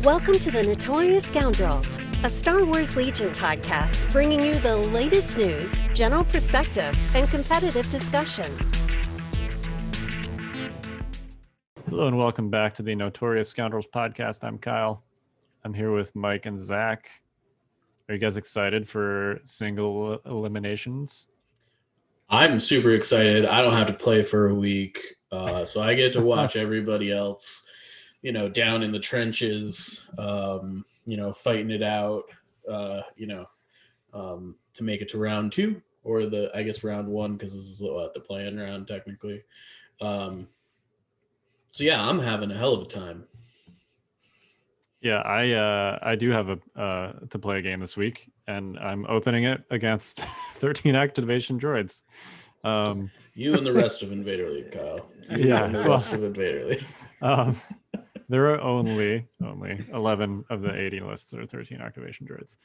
Welcome to the Notorious Scoundrels, a Star Wars Legion podcast bringing you the latest news, general perspective, and competitive discussion. Hello and welcome back to the Notorious Scoundrels podcast. I'm Kyle. I'm here with Mike and Zach. Are you guys excited for single eliminations? I'm super excited. I don't have to play for a week, so I get to watch everybody else, down in the trenches, fighting it out, to make it to round two or round one, because this is the play-in round technically. So yeah, I'm having a hell of a time. Yeah, I do have to play a game this week, and I'm opening it against 13 activation droids. You and the rest of Invader League, Kyle. Rest of Invader League. There are only 11 of the 80 lists that are 13 activation droids,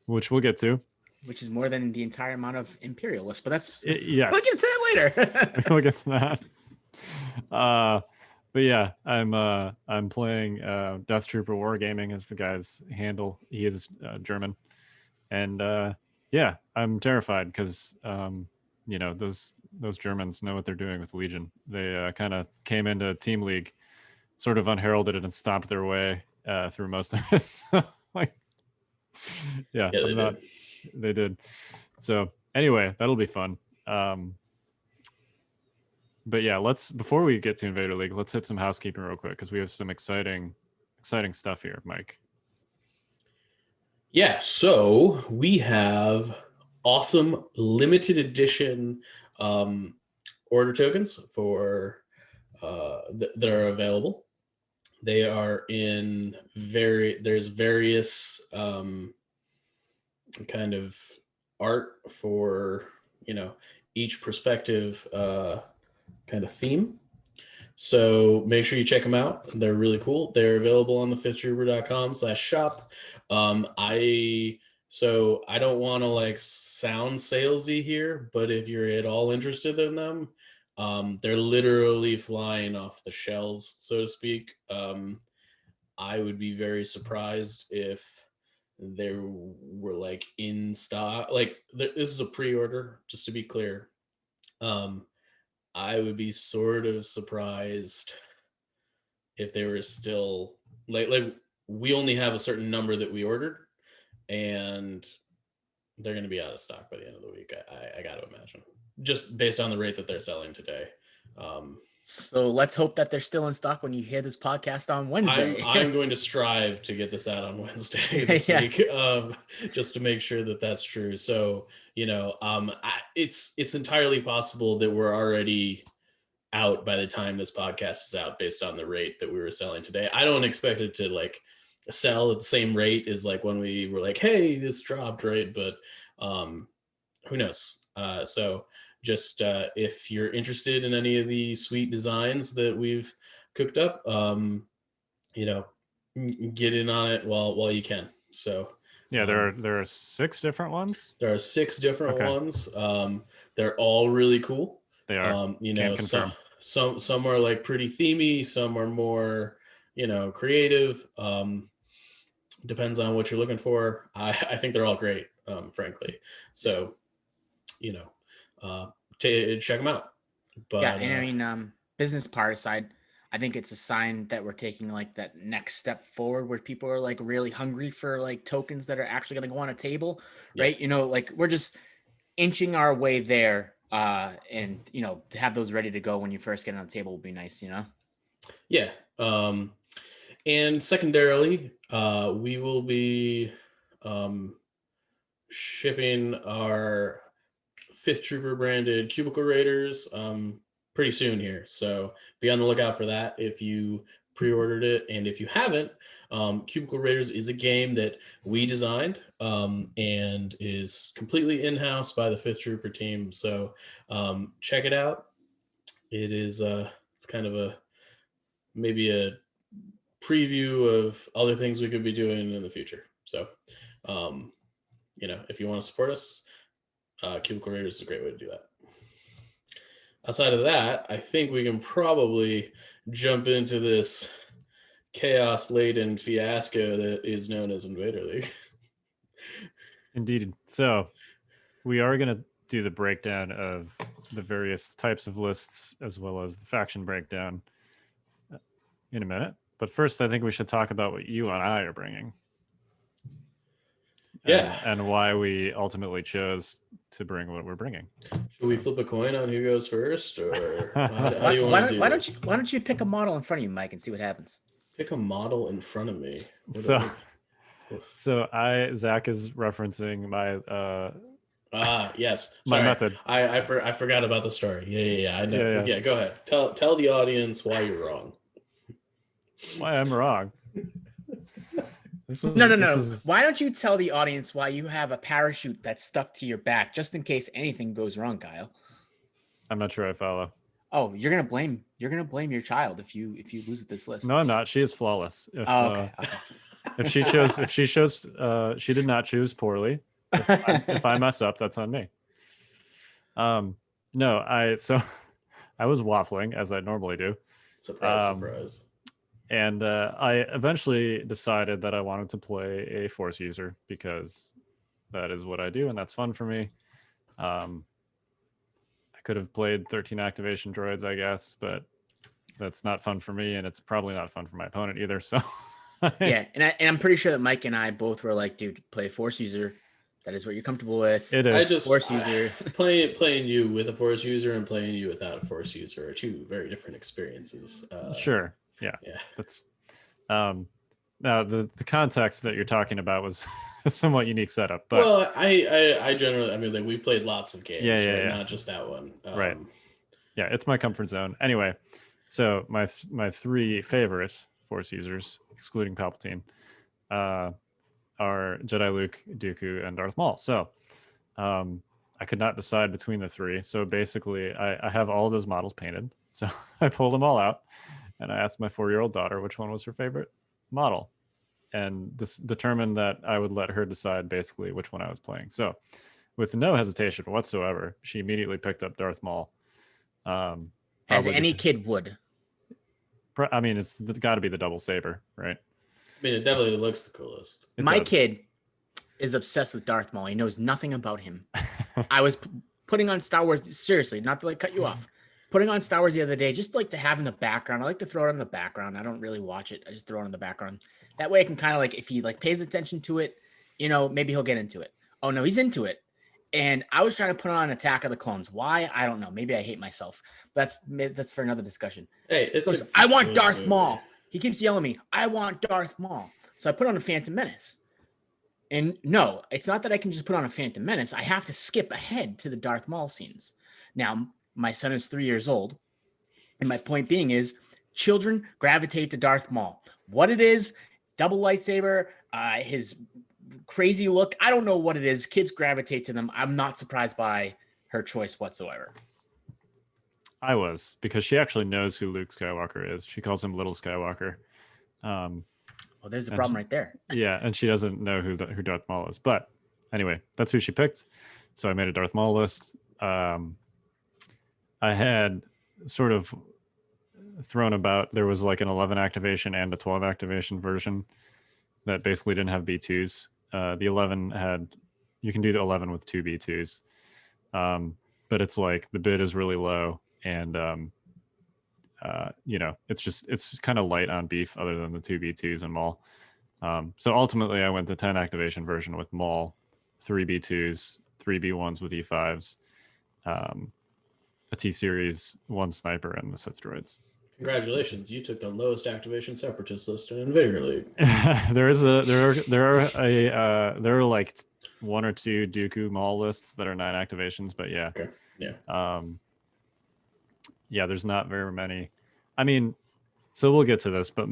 which we'll get to. Which is more than the entire amount of Imperial lists, but that's yes. We'll get to that later. We'll get to that. But yeah, I'm playing Death Trooper Wargaming as the guy's handle. He is German, and I'm terrified because those Germans know what they're doing with Legion. They kind of came into Team League, sort of unheralded it, and stomped their way through most of it. They did. So anyway, that'll be fun. But yeah, before we get to Invader League, let's hit some housekeeping real quick because we have some exciting stuff here, Mike. Yeah, so we have awesome limited edition order tokens for that are available. They are in there's various kind of art for each perspective kind of theme. So make sure you check them out. They're really cool. They're available on the fifthtrooper.com/shop. I don't want to sound salesy here, but if you're at all interested in them, they're literally flying off the shelves, so to speak. I would be very surprised if they were in stock. This is a pre-order, just to be clear. I would be sort of surprised if they were still we only have a certain number that we ordered, and they're going to be out of stock by the end of the week. I got to imagine, just based on the rate that they're selling today. So let's hope that they're still in stock when you hear this podcast on Wednesday. I'm going to strive to get this out on Wednesday this week, just to make sure that that's true. So, it's entirely possible that we're already out by the time this podcast is out, based on the rate that we were selling today. I don't expect it to sell at the same rate as when we were hey, this dropped, right? But who knows? So just if you're interested in any of the sweet designs that we've cooked up, get in on it while you can. So yeah, there are 6 different ones. There are 6 different ones. They're all really cool. They are. Some are pretty themey, some are more creative. Depends on what you're looking for. I think they're all great, frankly. So check them out. But yeah, and business part aside, I think it's a sign that we're taking that next step forward, where people are really hungry for tokens that are actually going to go on a table, right? We're just inching our way there, and to have those ready to go when you first get on the table would be nice, Yeah. And secondarily, we will be shipping our 5th Trooper branded Cubicle Raiders pretty soon here. So be on the lookout for that if you pre-ordered it. And if you haven't, Cubicle Raiders is a game that we designed and is completely in-house by the 5th Trooper team. So check it out. It is it's kind of maybe a preview of other things we could be doing in the future. So if you want to support us, Cubicle Raiders is a great way to do that. Outside of that, I think we can probably jump into this chaos-laden fiasco that is known as Invader League. Indeed. So we are going to do the breakdown of the various types of lists as well as the faction breakdown in a minute. But first, I think we should talk about what you and I are bringing. Yeah. And why we ultimately chose to bring what we're bringing. Should we flip a coin on who goes first, or how do you want to do this? Why don't you pick a model in front of you, Mike, and see what happens? Pick a model in front of me. So Zach is referencing my yes. my Sorry. method. I forgot about the story. Yeah. I know. Yeah. Go ahead. Tell the audience why you're wrong. Why I'm wrong. No. Why don't you tell the audience why you have a parachute that's stuck to your back just in case anything goes wrong, Kyle? I'm not sure I follow. Oh, you're gonna blame your child if you lose with this list. No, I'm not. She is flawless. Okay. If she did not choose poorly. If I mess up, that's on me. No, I was waffling as I normally do. Surprise. And I eventually decided that I wanted to play a Force user because that is what I do, and that's fun for me. I could have played 13 activation droids, I guess, but that's not fun for me, and it's probably not fun for my opponent either. So yeah, and I'm pretty sure that Mike and I both were like, dude, play a Force user. That is what you're comfortable with. It is. Force user. Playing you with a Force user and playing you without a Force user are two very different experiences. Sure. Yeah. That's now the context that you're talking about was a somewhat unique setup. But well, I generally, I mean, like, we've played lots of games, yeah. not just that one. Right. Yeah, it's my comfort zone. Anyway, so my three favorite Force users, excluding Palpatine, are Jedi Luke, Dooku, and Darth Maul. So I could not decide between the three. So basically, I have all of those models painted. So I pulled them all out, and I asked my 4-year-old daughter which one was her favorite model, and determined that I would let her decide basically which one I was playing. So with no hesitation whatsoever, she immediately picked up Darth Maul. As any kid would. I mean, it's got to be the double saber, right? I mean, it definitely looks the coolest. My kid is obsessed with Darth Maul. He knows nothing about him. I was putting on Star Wars, seriously, not to like cut you off. Putting on Star Wars the other day, just like to have in the background. I like to throw it in the background. I don't really watch it. I just throw it in the background. That way I can kind of like, if he like pays attention to it, you know, maybe he'll get into it. Oh no, he's into it. And I was trying to put on Attack of the Clones. Why? I don't know. Maybe I hate myself. That's for another discussion. Hey, I want Darth Maul. He keeps yelling at me, I want Darth Maul. So I put on a Phantom Menace. And no, it's not that I can just put on a Phantom Menace. I have to skip ahead to the Darth Maul scenes. Now, my son is 3 years old. And my point being is children gravitate to Darth Maul. What it is, double lightsaber, his crazy look. I don't know what it is. Kids gravitate to them. I'm not surprised by her choice whatsoever. I was, because she actually knows who Luke Skywalker is. She calls him Little Skywalker. Well, there's the problem right there. Yeah, and she doesn't know who Darth Maul is. But anyway, that's who she picked. So I made a Darth Maul list. I had sort of thrown about, there was like an 11 activation and a 12 activation version that basically didn't have B2s. The 11 had, you can do the 11 with 2 B2s. But it's like the bid is really low, and you know, it's kind of light on beef other than the 2 B2s and Maul. So ultimately I went the 10 activation version with Maul, 3 B2s, 3 B1s with E5s, a T-Series, 1 sniper, and the Sith droids. Congratulations, you took the lowest activation Separatist list in Invader League. there are like 1 or 2 Dooku Maul lists that are 9 activations, but yeah. Okay. Yeah. Yeah, there's not very many. I mean, so we'll get to this, but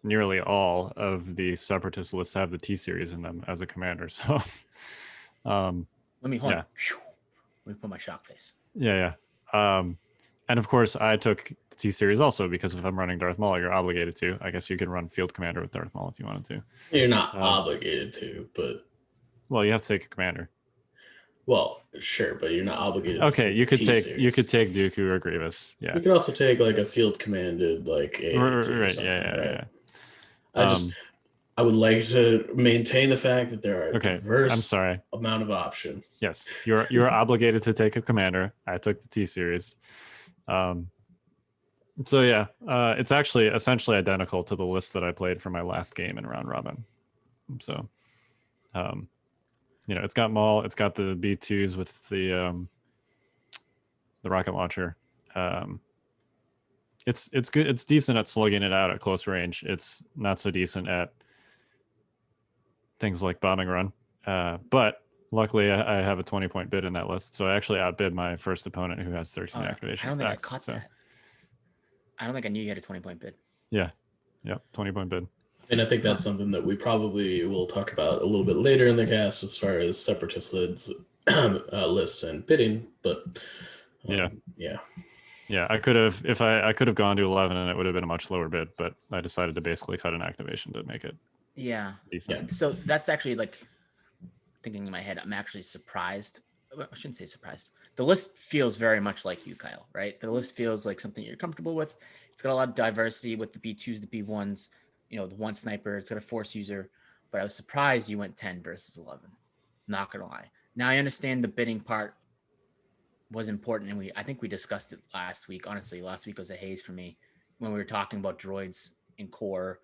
nearly all of the Separatist lists have the T-Series in them as a commander. So let me hold on. Let me put my shock face. Yeah. And of course, I took the T-Series also, because if I'm running Darth Maul, you're obligated to. I guess you can run Field Commander with Darth Maul if you wanted to. You're not obligated to, but... Well, you have to take a commander. Well, sure, but you're not obligated. Okay, to you could take T-series. Dooku or Grievous. Yeah. You could also take like a field commanded like A2 or Right. something, Yeah. right? Yeah. I would like to maintain the fact that there are a Okay. diverse I'm sorry. amount of options. Yes, you're obligated to take a commander. I took the T series. So yeah, it's actually essentially identical to the list that I played for my last game in round robin. So, it's got Maul, it's got the B2s with the rocket launcher. It's good. It's decent at slugging it out at close range. It's not so decent at things like bombing run. But luckily, I have a 20-point bid in that list, so I actually outbid my first opponent who has 13 activation I don't think stacks. I caught that. I don't think I knew you had a 20-point bid. Yeah, 20-point bid. And I think that's something that we probably will talk about a little bit later in the cast as far as Separatist lists and bidding. But yeah. I could have I could have gone to 11 and it would have been a much lower bid, but I decided to basically cut an activation to make it. Yeah. Decent. So that's actually like thinking in my head. I'm actually surprised. I shouldn't say surprised. The list feels very much like you, Kyle, right? The list feels like something you're comfortable with. It's got a lot of diversity with the B2s, the B1s, the one sniper. It's got a force user, but I was surprised you went 10 versus 11. Not gonna lie. Now I understand the bidding part was important, and I think we discussed it last week. Honestly, last week was a haze for me when we were talking about droids in core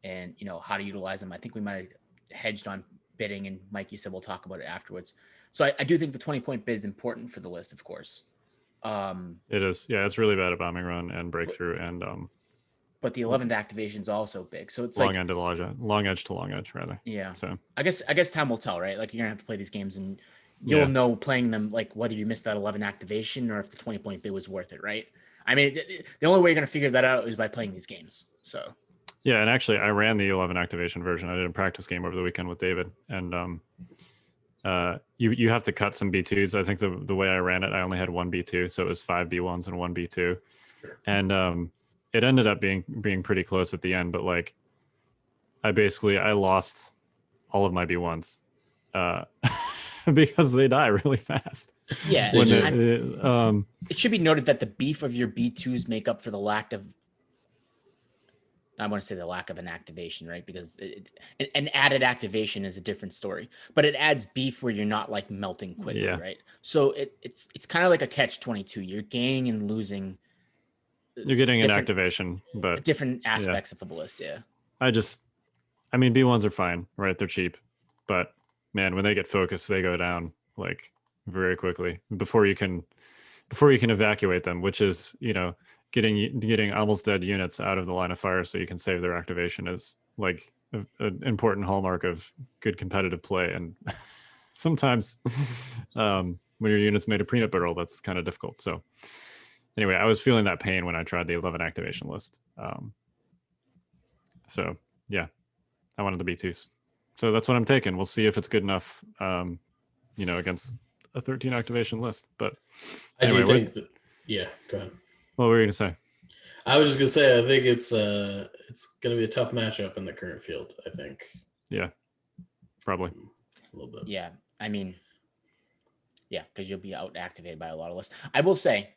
and how to utilize them. I think we might have hedged on bidding, and Mike, you said we'll talk about it afterwards. So I do think the 20-point bid is important for the list, of course. It is. Yeah, it's really bad at bombing run and breakthrough, and but the 11th activation is also big. So it's long edge to long edge, rather. Yeah. So I guess time will tell, right? Like you're gonna have to play these games, and you'll know playing them like whether you missed that 11 activation or if the 20-point bid was worth it, right? I mean, the only way you're gonna figure that out is by playing these games. So. Yeah, and actually, I ran the 11 activation version. I did a practice game over the weekend with David, and you have to cut some B2s. I think the way I ran it, I only had one B2, so it was 5 B1s and one B2, and it ended up being pretty close at the end. But like, I lost all of my B1s because they die really fast. Yeah, it should be noted that the beef of your B2s make up for the lack of. I want to say the lack of an activation, right? Because an added activation is a different story, but it adds beef where you're not like melting quickly, right? So it's kind of like a catch-22. You're gaining and losing. You're getting an activation, but different aspects of the list. Yeah. I mean, B1s are fine, right? They're cheap, but man, when they get focused, they go down like very quickly before you can evacuate them, which is, getting almost dead units out of the line of fire so you can save their activation is like an important hallmark of good competitive play. And sometimes when your unit's made of peanut butter, that's kind of difficult. So anyway, I was feeling that pain when I tried the 11 activation list. So yeah, I wanted the B2s. So that's what I'm taking. We'll see if it's good enough, against a 13 activation list. But anyway, I do think that, go ahead. What were you gonna say? I was just gonna say I think it's gonna be a tough matchup in the current field. I think. Yeah, probably a little bit. Yeah, I mean, because you'll be out activated by a lot of lists. I will say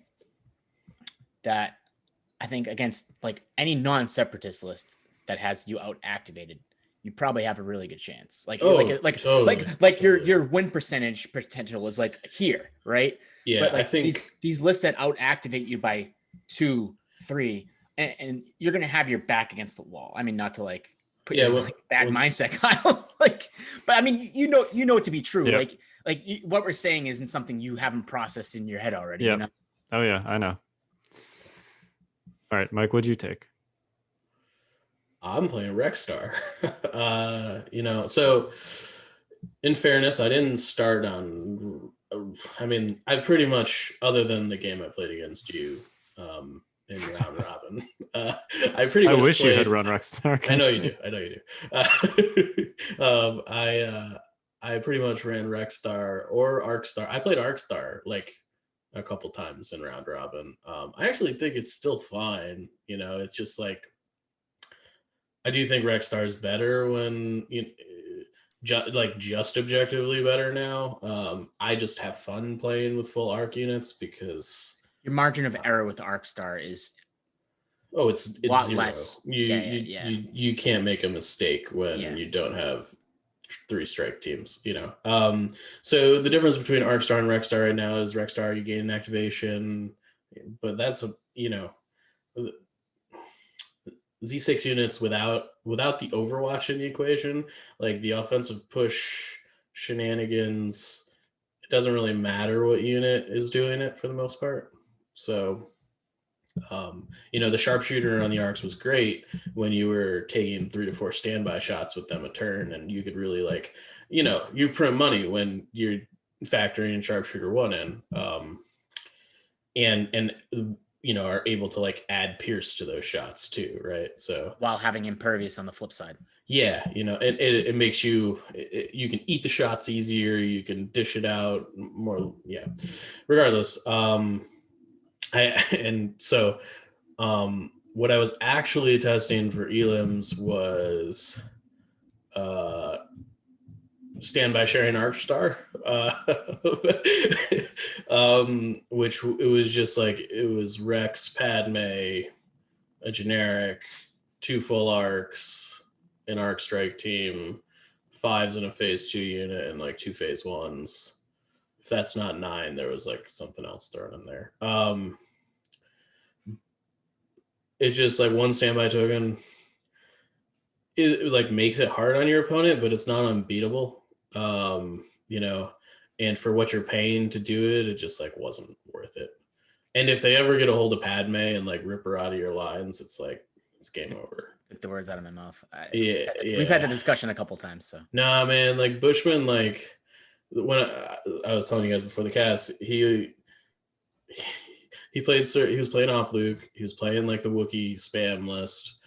that I think against like any non-separatist list that has you out activated, you probably have a really good chance. Like your win percentage potential is like here, right? Yeah, but like I think these lists that out activate you by 2, 3, and you're gonna have your back against the wall. I mean, not to like put you in like bad mindset, Kyle. But I mean, you know it to be true. Yeah. What we're saying isn't something you haven't processed in your head already. Yeah. You know? Oh yeah, I know. All right, Mike, what'd you take? I'm playing Rexstar. So in fairness, I didn't start on. I mean, I pretty much, other than the game I played against you in round robin, I pretty much. I wish played, you had run Rexstar. I know you do. I pretty much ran Rexstar or Arcstar. I played Arcstar like a couple times in round robin. I actually think it's still fine. It's just like I do think Rexstar is better when just objectively better now. I just have fun playing with full arc units because Your margin of error with Arcstar is it's a lot zero. less. You can't make a mistake when Yeah. you don't have 3 strike teams, So the difference between Arcstar and Rexstar right now is Rexstar you gain an activation, but that's Z6 units without the Overwatch in the equation, like the offensive push shenanigans, it doesn't really matter what unit is doing it for the most part. So the sharpshooter on the arcs was great when you were taking 3 to 4 standby shots with them a turn, and you could really you print money when you're factoring sharpshooter 1 in, and are able to add pierce to those shots too, right? So while having impervious on the flip side. Yeah, it makes you can eat the shots easier, you can dish it out more. Yeah, regardless. What I was actually testing for elims was standby sharing Arcstar, which it was just it was Rex, Padme, a generic, 2 full arcs, an arc strike team, 5s in a phase 2 unit, and 2 phase 1s. If that's not 9, there was something else thrown in there. It's just 1 standby token. It makes it hard on your opponent, but it's not unbeatable. And for what you're paying to do it, it just wasn't worth it. And if they ever get a hold of Padme and rip her out of your lines, it's game over. Took the words out of my mouth. We've had the discussion a couple times. So nah, man, Bushman, when I was telling you guys before the cast, he played. He was playing Op Luke. He was playing the Wookiee spam list,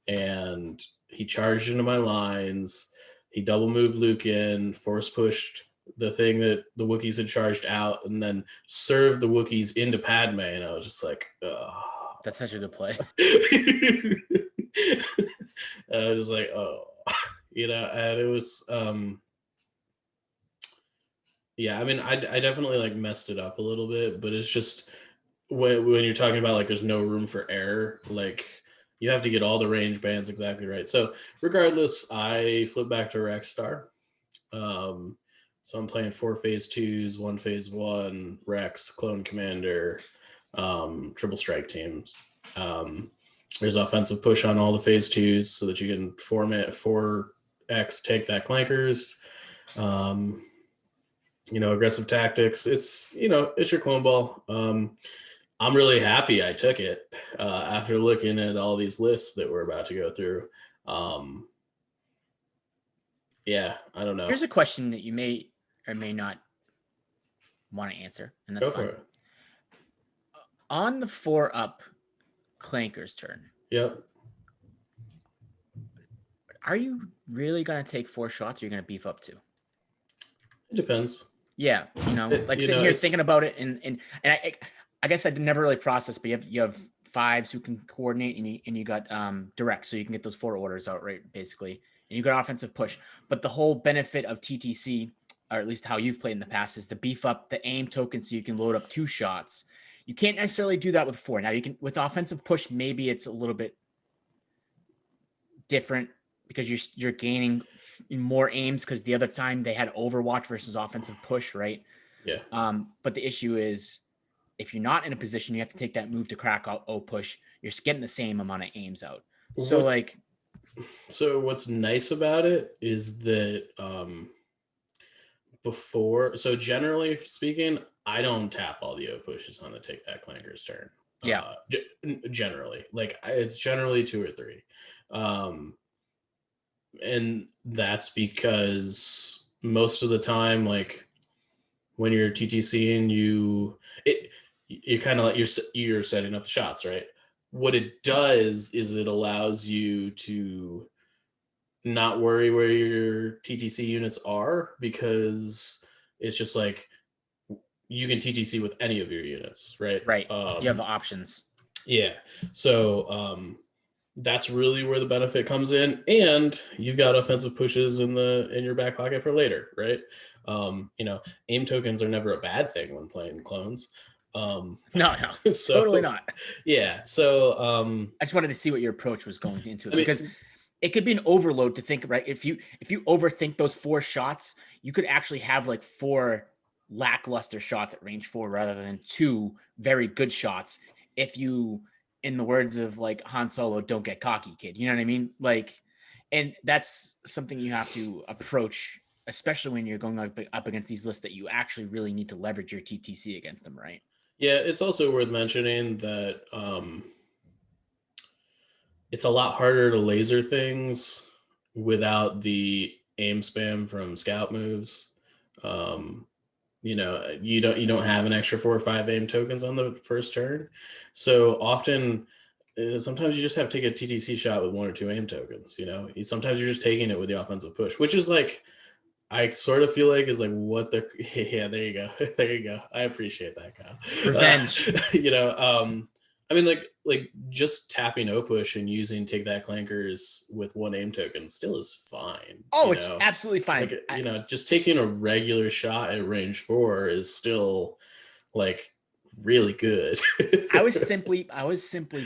and he charged into my lines. He double moved Luke in, force pushed the thing that the Wookiees had charged out, and then served the Wookiees into Padme. And I was just oh. That's such a good play. I was just oh, and it was, yeah, I mean, I definitely messed it up a little bit, but it's just when you're talking about there's no room for error, you have to get all the range bands exactly right. So regardless, I flip back to Rexstar. So I'm playing 4 phase 2s, 1 phase 1, Rex, Clone Commander, triple strike teams. There's offensive push on all the phase 2s so that you can format 4X, take that clankers. Aggressive tactics. It's your clone ball. I'm really happy I took it after looking at all these lists that we're about to go through. Yeah, I don't know. Here's a question that you may or may not want to answer, and that's fine. On the 4-up Clanker's turn. Yep. Are you really going to take 4 shots, or are you going to beef up 2? It depends. Yeah, sitting here thinking about it, and I guess I never really processed, but you have 5s who can coordinate, and you got direct, so you can get those 4 orders out, right, basically, and you got offensive push. But the whole benefit of TTC, or at least how you've played in the past, is to beef up the aim token so you can load up 2 shots. You can't necessarily do that with 4. Now you can with offensive push. Maybe it's a little bit different because you're gaining more aims because the other time they had Overwatch versus offensive push, right? Yeah. But the issue is if you're not in a position, you have to take that move to crack out O push. You're getting the same amount of aims out. So what's nice about it is that generally speaking, I don't tap all the O pushes on the take that clanker's turn. Yeah. Generally, it's generally 2 or 3. And that's because most of the time, when you're TTCing, you're kind of you're setting up the shots, right? What it does is it allows you to not worry where your TTC units are, because it's just you can TTC with any of your units, right? Right. You have options. Yeah. So that's really where the benefit comes in, and you've got offensive pushes in your back pocket for later, right? Aim tokens are never a bad thing when playing clones. No, so, totally not. Yeah, so I just wanted to see what your approach was going into it, I mean, because it could be an overload to think, right? If you overthink those 4 shots, you could actually have like 4 lackluster shots at range 4 rather than 2 very good shots. If you, in the words of like Han Solo, don't get cocky, kid. You know what I mean? Like, and that's something you have to approach, especially when you're going up against these lists that you actually really need to leverage your TTC against them, right? Yeah, it's also worth mentioning that it's a lot harder to laser things without the aim spam from scout moves. You don't have an extra 4 or 5 aim tokens on the first turn, so often sometimes you just have to take a TTC shot with 1 or 2 aim tokens. Sometimes you're just taking it with the offensive push, which is like, I sort of feel like is like what the yeah, there you go. There you go. I appreciate that, Kyle. Revenge. I mean, like just tapping O push and using take that clankers with 1 aim token still is fine. Oh, it's absolutely fine. Like, just taking a regular shot at range 4 is still like really good. I was simply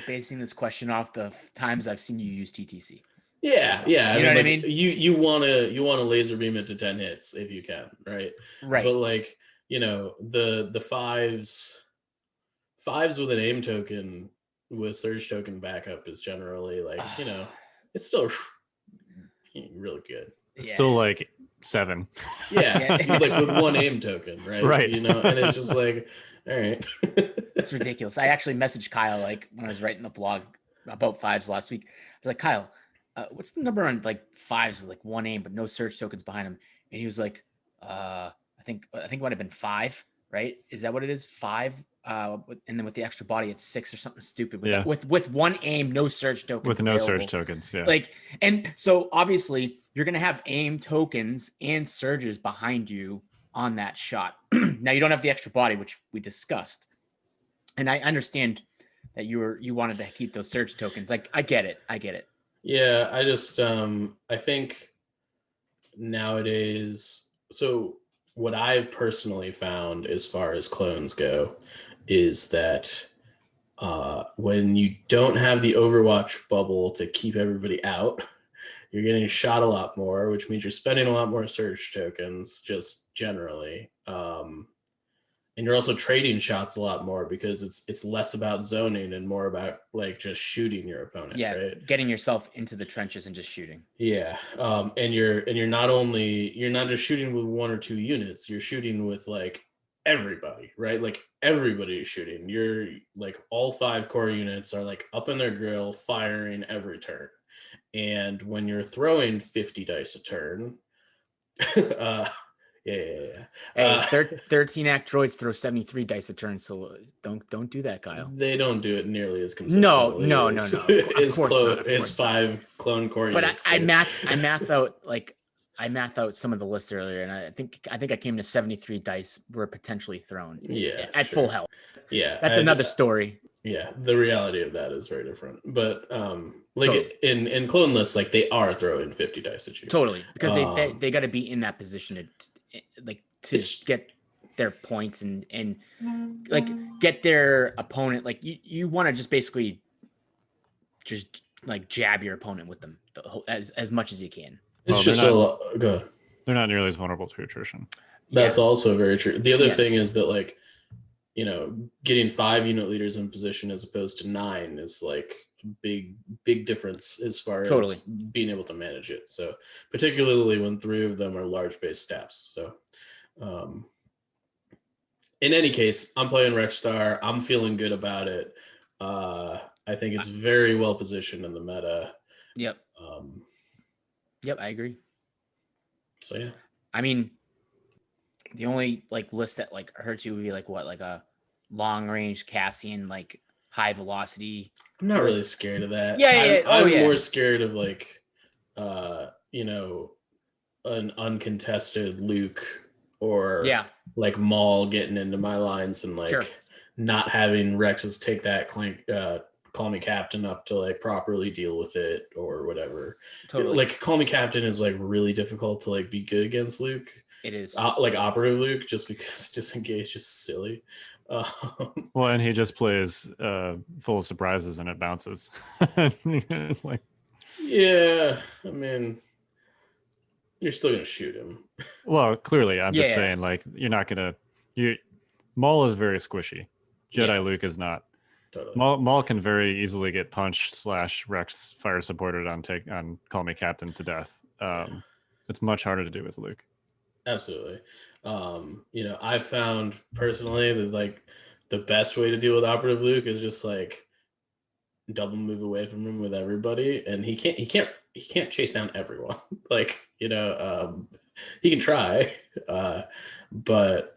basing this question off the times I've seen you use TTC. Yeah. You know what I mean? You want to laser beam it to 10 hits if you can, right? Right. But like, the fives with an aim token with surge token backup is generally like, it's still really good. It's still like 7. Yeah. Like with 1 aim token, right? Right. And it's just like, all right. It's ridiculous. I actually messaged Kyle like when I was writing the blog about 5s last week. I was like, Kyle, what's the number on like 5s with like 1 aim but no surge tokens behind him? And he was like, I think it might have been 5, right? Is that what it is? 5, and then with the extra body, it's 6 or something stupid. With 1 aim, no surge tokens. With no surge tokens, yeah. Like, and so obviously you're gonna have aim tokens and surges behind you on that shot. Now you don't have the extra body, which we discussed, and I understand that you wanted to keep those surge tokens. Like, I get it. Yeah, I just I think nowadays, so what I've personally found as far as clones go is that when you don't have the Overwatch bubble to keep everybody out, you're getting shot a lot more, which means you're spending a lot more surge tokens just generally. And you're also trading shots a lot more because it's less about zoning and more about like just shooting your opponent. Yeah, right? Getting yourself into the trenches and just shooting. Yeah, and you're not just shooting with 1 or 2 units. You're shooting with like everybody, right? Like everybody is shooting. You're like all 5 core units are like up in their grill, firing every turn. And when you're throwing 50 dice a turn, Yeah. Hey, 13-act droids throw 73 dice a turn, so don't do that, Kyle. They don't do it nearly as consistently. No. It's 5 clone core but units. I math out some of the lists earlier, and I think I came to 73 dice were potentially thrown. Yeah, at full health. Yeah, that's another story. Yeah, the reality of that is very different. But Totally. in clone lists, like they are throwing 50 dice at you. Totally, because they got to be in that position to get their points and like get their opponent. Like you want to just basically just like jab your opponent with them as much as you can. It's just go ahead. They're not nearly as vulnerable to attrition. That's also very true. The other thing is that like, getting 5 unit leaders in position as opposed to 9 is like a big difference as far as being able to manage it. So particularly when 3 of them are large base steps. So in any case, I'm playing Rexstar. I'm feeling good about it. I think it's very well positioned in the meta. Yep. Yep, I agree. So yeah. I mean, the only like list that like hurts you would be like what, like a long range Cassian, like high velocity. I'm not really scared of that. I'm more scared of like, an uncontested Luke or like Maul getting into my lines and like not having Rexes take that Call Me Captain up to like properly deal with it or whatever. Totally. Like Call Me Captain is like really difficult to like be good against Luke. It is. Like operative Luke, just because disengage is silly. Well, and he just plays full of surprises and it bounces. Like, yeah, I mean, you're still gonna shoot him. well, clearly, I'm just Yeah. saying, like, you're not gonna. Maul is very squishy. Jedi Yeah. Luke is not. Totally. Maul can very easily get punched / Rex fire supported on Call Me Captain to death. It's much harder to do with Luke. Absolutely. You know, I've found personally that like the best way to deal with operative Luke is just like double move away from him with everybody, and he can't chase down everyone. Like, you know, he can try, but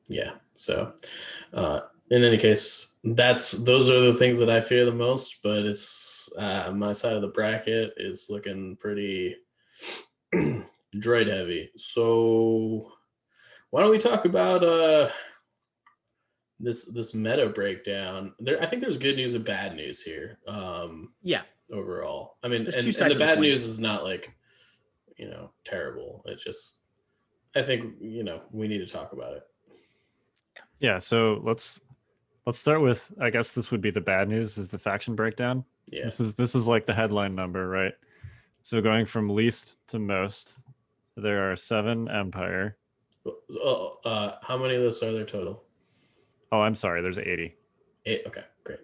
yeah. So in any case, those are the things that I fear the most. But it's my side of the bracket is looking pretty droid heavy. So why don't we talk about this meta breakdown? I think there's good news and bad news here. Yeah. Overall, I mean, There's and two sides the of the bad coin. news is not like, you know, terrible. It's just, I think, you know, we need to talk about it. Yeah, so let's start with, I guess this would be the bad news, is the faction breakdown. Yeah. This is like the headline number, right? So going from least to most, there are 7 Empire. How many lists are there total? Oh, I'm sorry, there's 80. 8. Okay, great.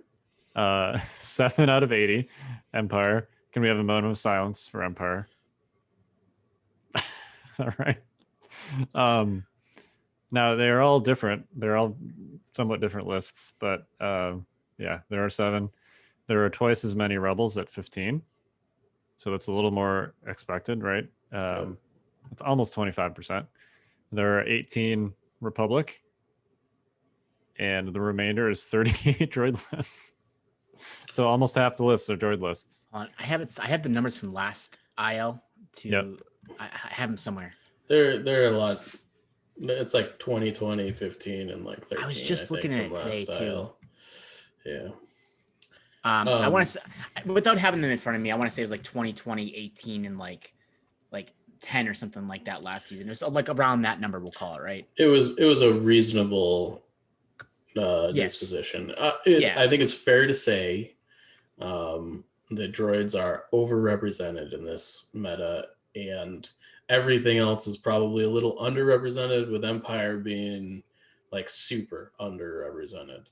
7 out of 80 Empire. Can we have a moment of silence for Empire? All right. Now they're all different. They're all somewhat different lists, but yeah, there are 7. There are twice as many rebels at 15, so that's a little more expected, right? It's almost 25%. There are 18 Republic, and the remainder is 38 droid lists. So almost half the lists are droid lists. I have the numbers from last IL to. Yep. I have them somewhere. There are a lot. It's like 20, 20, 15, and like 13. I was just looking at it today too. Yeah. I want to say, without having them in front of me, I want to say it was like 20, 20, 18, and like 10 or something like that last season. It was like around that number, we'll call it, right? It was a reasonable Yes. disposition. Yeah. I think it's fair to say that droids are overrepresented in this meta, and everything else is probably a little underrepresented, with Empire being like super underrepresented.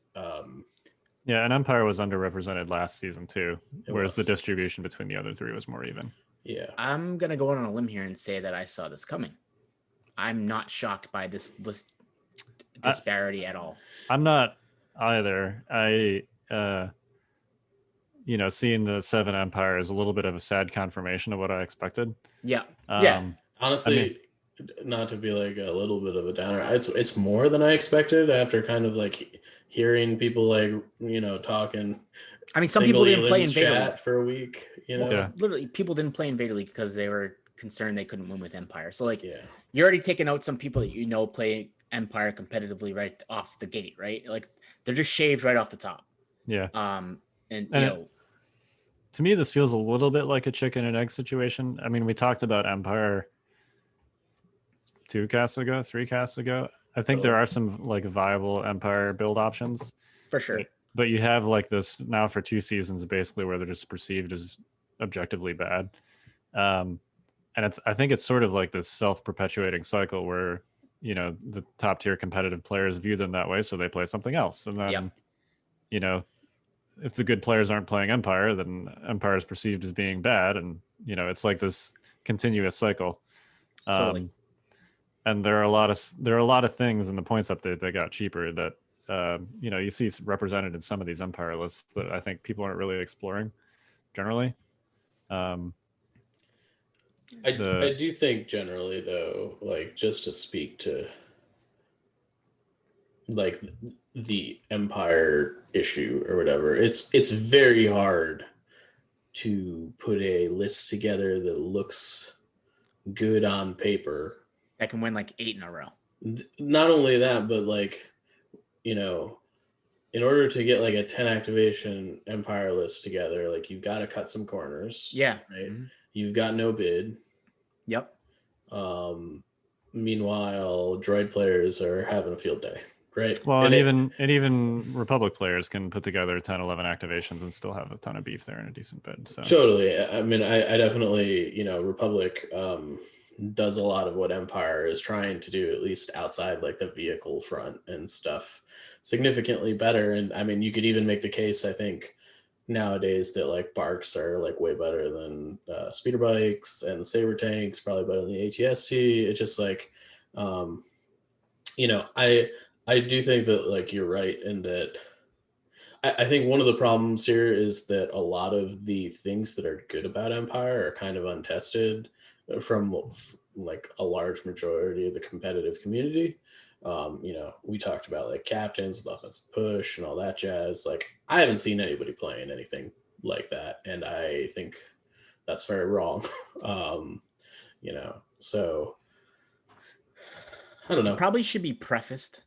Yeah, and Empire was underrepresented last season too, whereas the was. distribution between the other 3 was more even. Yeah. I'm gonna go on a limb here and say that I saw this coming. I'm not shocked by this list disparity at all. I'm not either. You know, seeing the 7 Empire is a little bit of a sad confirmation of what I expected. Yeah. Honestly, not to be like a little bit of a downer, it's more than I expected after kind of like hearing people like, you know, talking. I mean, some people didn't play Invader chat League for a week. You know, Yeah. Literally, people didn't play Invader League because they were concerned they couldn't win with Empire. So like, yeah, you're already taking out some people that you know play Empire competitively right off the gate, right? Like they're just shaved right off the top. Yeah. And you And know, to me, this feels a little bit like a chicken and egg situation. I mean, we talked about Empire 3 casts ago. I think there are some like viable Empire build options for sure. but you have like this now for 2 seasons basically where they're just perceived as objectively bad. And I think it's sort of like this self-perpetuating cycle where, you know, the top tier competitive players view them that way, so they play something else. And then, you know, if the good players aren't playing Empire, then Empire is perceived as being bad. And, you know, it's like this continuous cycle. Totally. And there are a lot of things in the points update that got cheaper that, you know, you see represented in some of these Empire lists, but I think people aren't really exploring generally. I do think generally though, like just to speak to like the Empire issue or whatever, it's very hard to put a list together that looks good on paper. That can win like 8 in a row. Not only that, but like, you know, in order to get like a 10 activation Empire list together, like you've got to cut some corners. Yeah. Right. Mm-hmm. You've got no bid. Yep. Meanwhile, droid players are having a field day. Right. Well, and even Republic players can put together 10, 11 activations and still have a ton of beef there and a decent bid. So totally. I mean, I definitely, Republic does a lot of what Empire is trying to do, at least outside like the vehicle front and stuff, significantly better. And I mean, you could even make the case, I think, nowadays that like barks are like way better than speeder bikes, and the saber tanks probably better than the ATST. It's just like, I do think that like you're right in that. I think one of the problems here is that a lot of the things that are good about Empire are kind of untested from like a large majority of the competitive community. We talked about like captains with offensive push and all that jazz. Like I haven't seen anybody playing anything like that, and I think that's very wrong. So I don't know. It probably should be prefaced,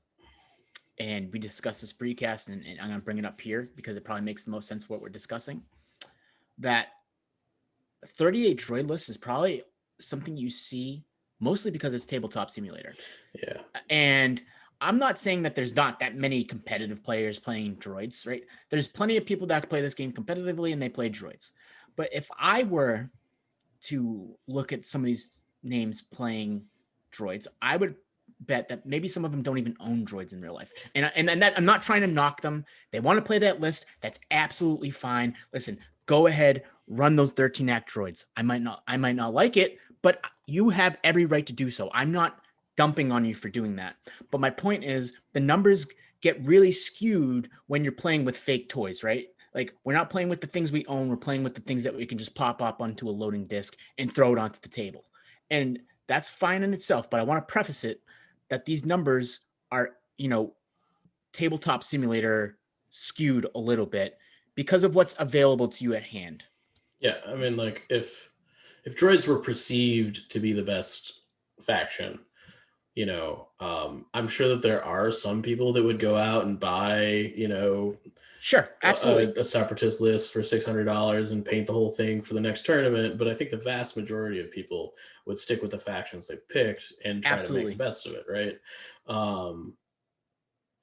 and we discussed this precast, and I'm going to bring it up here because it probably makes the most sense what we're discussing. That 38 droid list is probably something you see mostly because it's tabletop simulator. Yeah. And I'm not saying that there's not that many competitive players playing droids, right? There's plenty of people that can play this game competitively and they play droids. But if I were to look at some of these names playing droids, I would bet that maybe some of them don't even own droids in real life. And that I'm not trying to knock them. They want to play that list. That's absolutely fine. Listen, go ahead, run those 13 act droids. I might not like it, but you have every right to do so. I'm not dumping on you for doing that. But my point is the numbers get really skewed when you're playing with fake toys, right? Like we're not playing with the things we own. We're playing with the things that we can just pop up onto a loading disc and throw it onto the table. And that's fine in itself. But I want to preface it that these numbers are, tabletop simulator skewed a little bit because of what's available to you at hand. Yeah. I mean, like if droids were perceived to be the best faction, I'm sure that there are some people that would go out and buy, sure, absolutely, a Separatist list for $600 and paint the whole thing for the next tournament. But I think the vast majority of people would stick with the factions they've picked and try to make the best of it, right?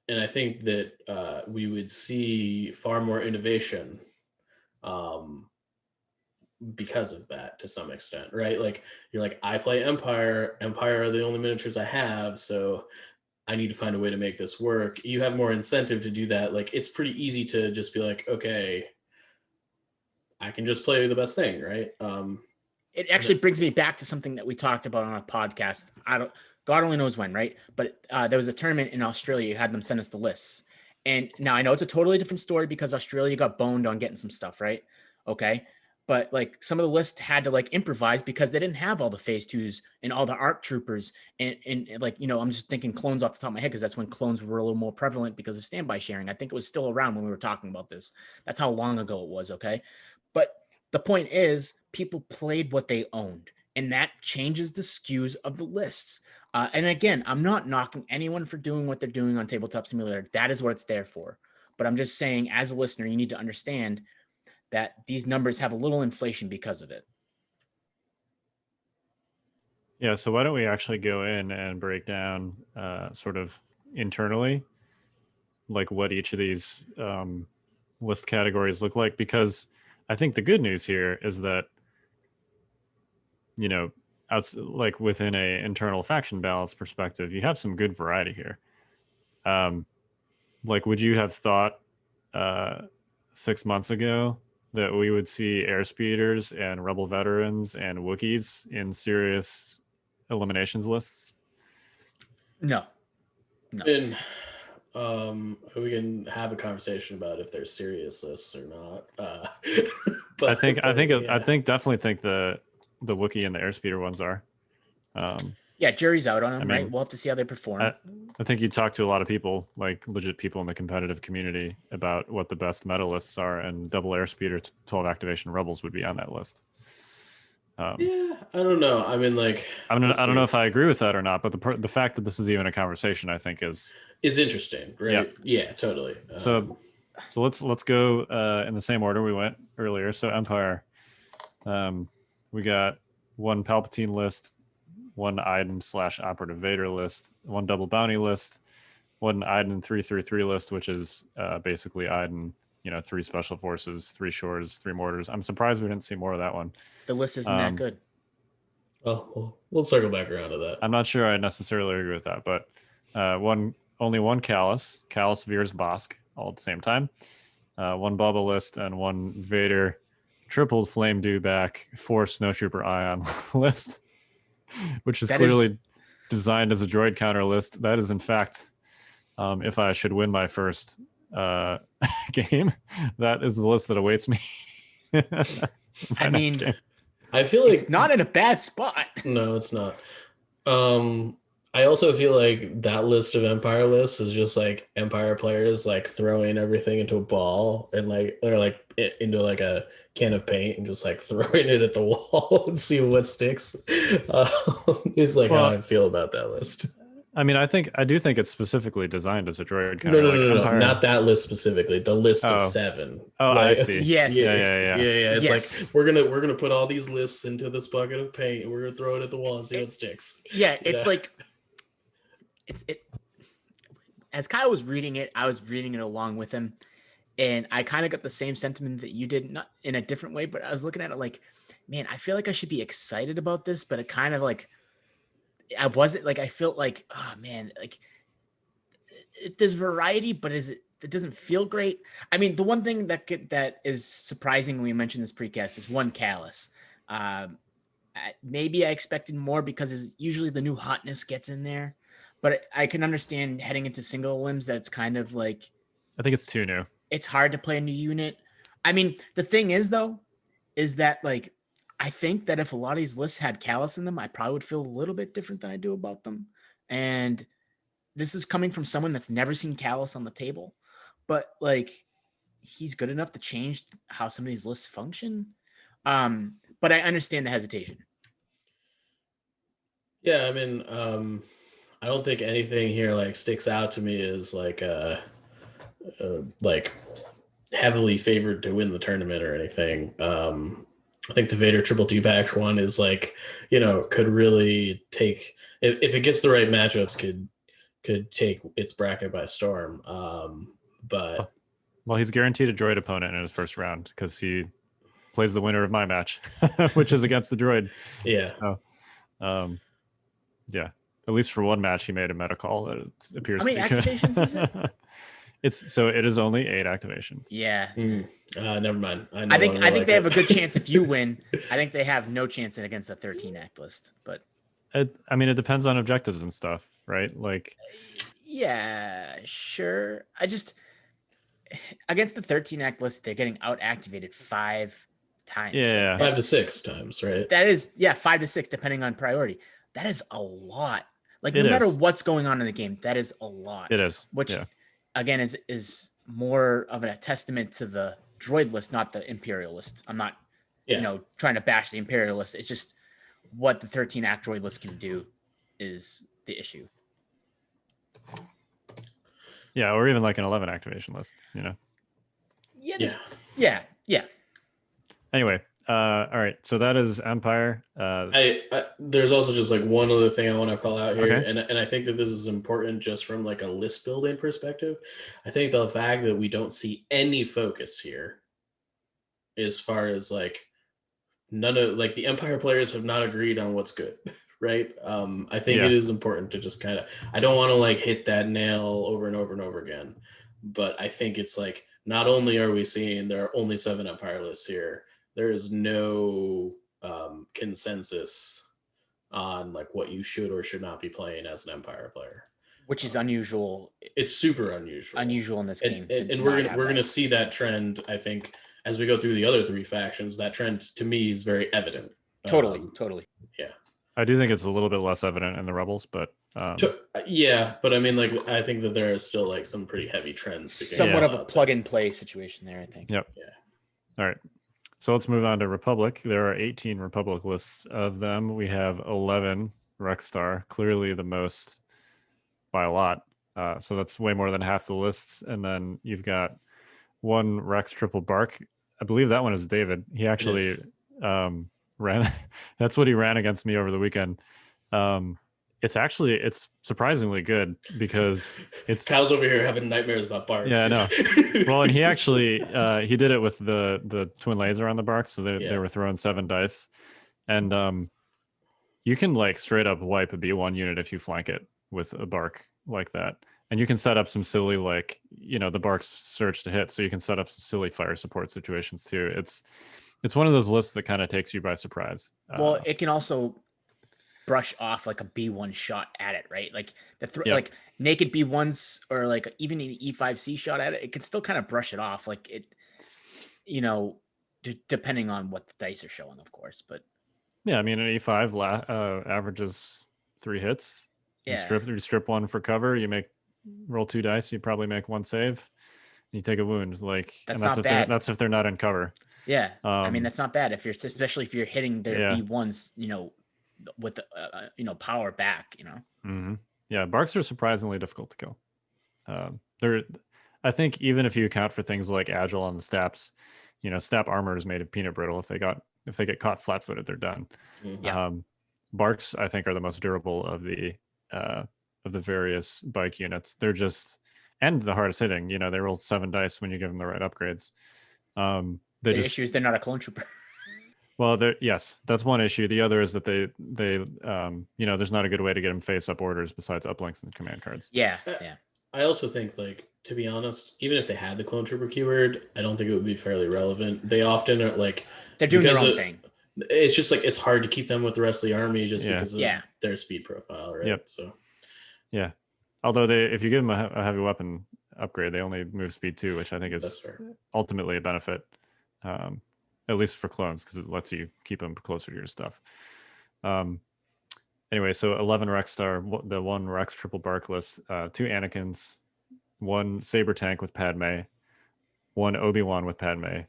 And I think that we would see far more innovation because of that to some extent, right? Like you're like, I play Empire are the only miniatures I have, so I need to find a way to make this work. You have more incentive to do that. Like it's pretty easy to just be like, okay, I can just play the best thing, right? It actually brings me back to something that we talked about on a podcast. God only knows when, right? But there was a tournament in Australia. You had them send us the lists. And now I know it's a totally different story because Australia got boned on getting some stuff, right? Okay. But like some of the lists had to like improvise because they didn't have all the phase 2s and all the ARC troopers. And like, I'm just thinking clones off the top of my head because that's when clones were a little more prevalent because of standby sharing. I think it was still around when we were talking about this. That's how long ago it was. Okay. But the point is people played what they owned, and that changes the skews of the lists. And again, I'm not knocking anyone for doing what they're doing on Tabletop Simulator. That is what it's there for. But I'm just saying, as a listener, you need to understand that these numbers have a little inflation because of it. Yeah, so why don't we actually go in and break down sort of internally, like what each of these list categories look like? Because I think the good news here is that, like within a internal faction balance perspective, you have some good variety here. Like, would you have thought 6 months ago that we would see airspeeders and rebel veterans and Wookiees in serious eliminations lists? No. And we can have a conversation about if they're serious lists or not. But I definitely think the Wookiee and the airspeeder ones are. Yeah, jury's out on them, right? We'll have to see how they perform. I think you talk to a lot of people, like legit people in the competitive community, about what the best meta lists are, and double airspeeder 12 activation rebels would be on that list. Yeah, I don't know. I mean, like, I don't know if I agree with that or not, but the fact that this is even a conversation, I think is interesting, right? Yeah, totally. So let's go in the same order we went earlier. So Empire, we got one Palpatine list, one Iden / Operative Vader list, one double bounty list, one Iden 333 list, which is basically Iden, 3 special forces, 3 shores, 3 mortars. I'm surprised we didn't see more of that one. The list isn't that good. Well, we'll circle back around to that. I'm not sure I necessarily agree with that, but only one Callus Veers Bosk all at the same time. One Bubba list and one Vader tripled flame dewback 4 snowtrooper ion list, which is clearly designed as a droid counter list. That is in fact, if I should win my first game, that is the list that awaits me. I mean, I feel like it's not in a bad spot. No, it's not. I also feel like that list of Empire lists is just like Empire players like throwing everything into a ball and into like a can of paint and just like throwing it at the wall and see what sticks. Is like how I feel about that list. I mean, I do think it's specifically designed as a droid counter. No, Empire... not that list specifically. The list of 7. Oh, I see. Yes. Yeah. It's like we're gonna put all these lists into this bucket of paint and we're gonna throw it at the wall and see what sticks. Yeah, it's like it. As Kyle was reading it, I was reading it along with him, and I kind of got the same sentiment that you did, not in a different way. But I was looking at it like, man, I feel like I should be excited about this, but it kind of like. I wasn't like, I felt like, oh man, like there's variety, but it doesn't feel great. I mean, the one thing that is surprising when we mentioned this precast is one Callus. Maybe I expected more because usually the new hotness gets in there, but I can understand heading into single limbs that it's kind of like, I think it's too new. It's hard to play a new unit. I mean, the thing is though, is that like, I think that if a lot of these lists had Callus in them, I probably would feel a little bit different than I do about them. And this is coming from someone that's never seen Callus on the table, but like he's good enough to change how some of these lists function. But I understand the hesitation. Yeah, I mean, I don't think anything here like sticks out to me as like heavily favored to win the tournament or anything. I think the Vader triple dewbacks one is like, could really take if it gets the right matchups, could take its bracket by storm. But he's guaranteed a droid opponent in his first round because he plays the winner of my match, which is against the droid. Yeah. So, yeah. At least for one match, he made a meta call. It appears. How many activations is it? It is only 8 activations. Yeah. Never mind. I think they have a good chance if you win. I think they have no chance against the 13 act list. But it depends on objectives and stuff, right? Like, yeah, sure. Against the 13 act list, they're getting out activated 5 times. Yeah, 5 to 6 times, right? That is 5 to 6 depending on priority. That is a lot. Like no matter what's going on in the game, that is a lot. It is. Which again is more of a testament to the droid list, not the Imperial list. I'm not trying to bash the Imperial list. It's just what the 13 act droid list can do is the issue. Yeah, or even like an 11 activation list, Yeah. Anyway, all right. So that is Empire. There's also just like one other thing I want to call out here, okay. and I think that this is important just from like a list building perspective. I think the fact that we don't see any focus here, as far as like none of like the Empire players have not agreed on what's good, right? I think it is important to just kind of. I don't want to like hit that nail over and over and over again, but I think it's like not only are we seeing there are only 7 Empire lists here. There is no consensus on like what you should or should not be playing as an Empire player, which is unusual. It's super unusual in this game, and we're gonna see that trend. I think as we go through the other 3 factions, that trend to me is very evident. Totally. Yeah, I do think it's a little bit less evident in the Rebels, but yeah, but I mean, like I think that there is still like some pretty heavy trends. Somewhat of a plug and play situation there, I think. Yep. Yeah. All right. So let's move on to Republic. There are 18 Republic lists of them. We have 11 Rexstar, clearly the most by a lot. So that's way more than half the lists. And then you've got one Rex triple bark. I believe that one is David. He actually ran. That's what he ran against me over the weekend. It's surprisingly good because it's Kyle's over here having nightmares about barks. Yeah, I know. Well, and he actually he did it with the twin laser on the barks, so they were throwing 7 dice, and you can like straight up wipe a B1 unit if you flank it with a bark like that. And you can set up some silly, like, the barks search to hit, so you can set up some silly fire support situations too. It's one of those lists that kind of takes you by surprise. Well, it can also brush off like a B1 shot at it, right? Like like naked B1s or like even an E5C shot at it, it can still kind of brush it off. Like it, depending on what the dice are showing, of course. But yeah, I mean, an E5 averages 3 hits. Yeah. You strip 1 for cover. You roll 2 dice. You probably make 1 save. And you take a wound. That's not if bad. That's if they're not in cover. Yeah, I mean that's not bad especially if you're hitting their B1s, with power back. Mm-hmm. Yeah, barks are surprisingly difficult to kill. I think even if you account for things like agile on the Stapps, Stapp armor is made of peanut brittle. If they get caught flat-footed, they're done. Mm-hmm. Barks, I think, are the most durable of the various bike units. They're just, and the hardest hitting. They roll 7 dice when you give them the right upgrades. The issue is they're not a clone trooper. Well, yes, that's one issue. The other is that they there's not a good way to get them face up orders besides uplinks and command cards. Yeah. I also think, to be honest, even if they had the clone trooper keyword, I don't think it would be fairly relevant. They often are they're doing their own thing. It's just it's hard to keep them with the rest of the army just because of their speed profile, right? Yep. So, yeah. Although if you give them a heavy weapon upgrade, they only move speed 2, which I think is ultimately a benefit. At least for clones, because it lets you keep them closer to your stuff. Anyway, so 11 Rexstar, the 1 Rex triple bark list, 2 Anakins, 1 Saber tank with Padme, 1 Obi-Wan with Padme,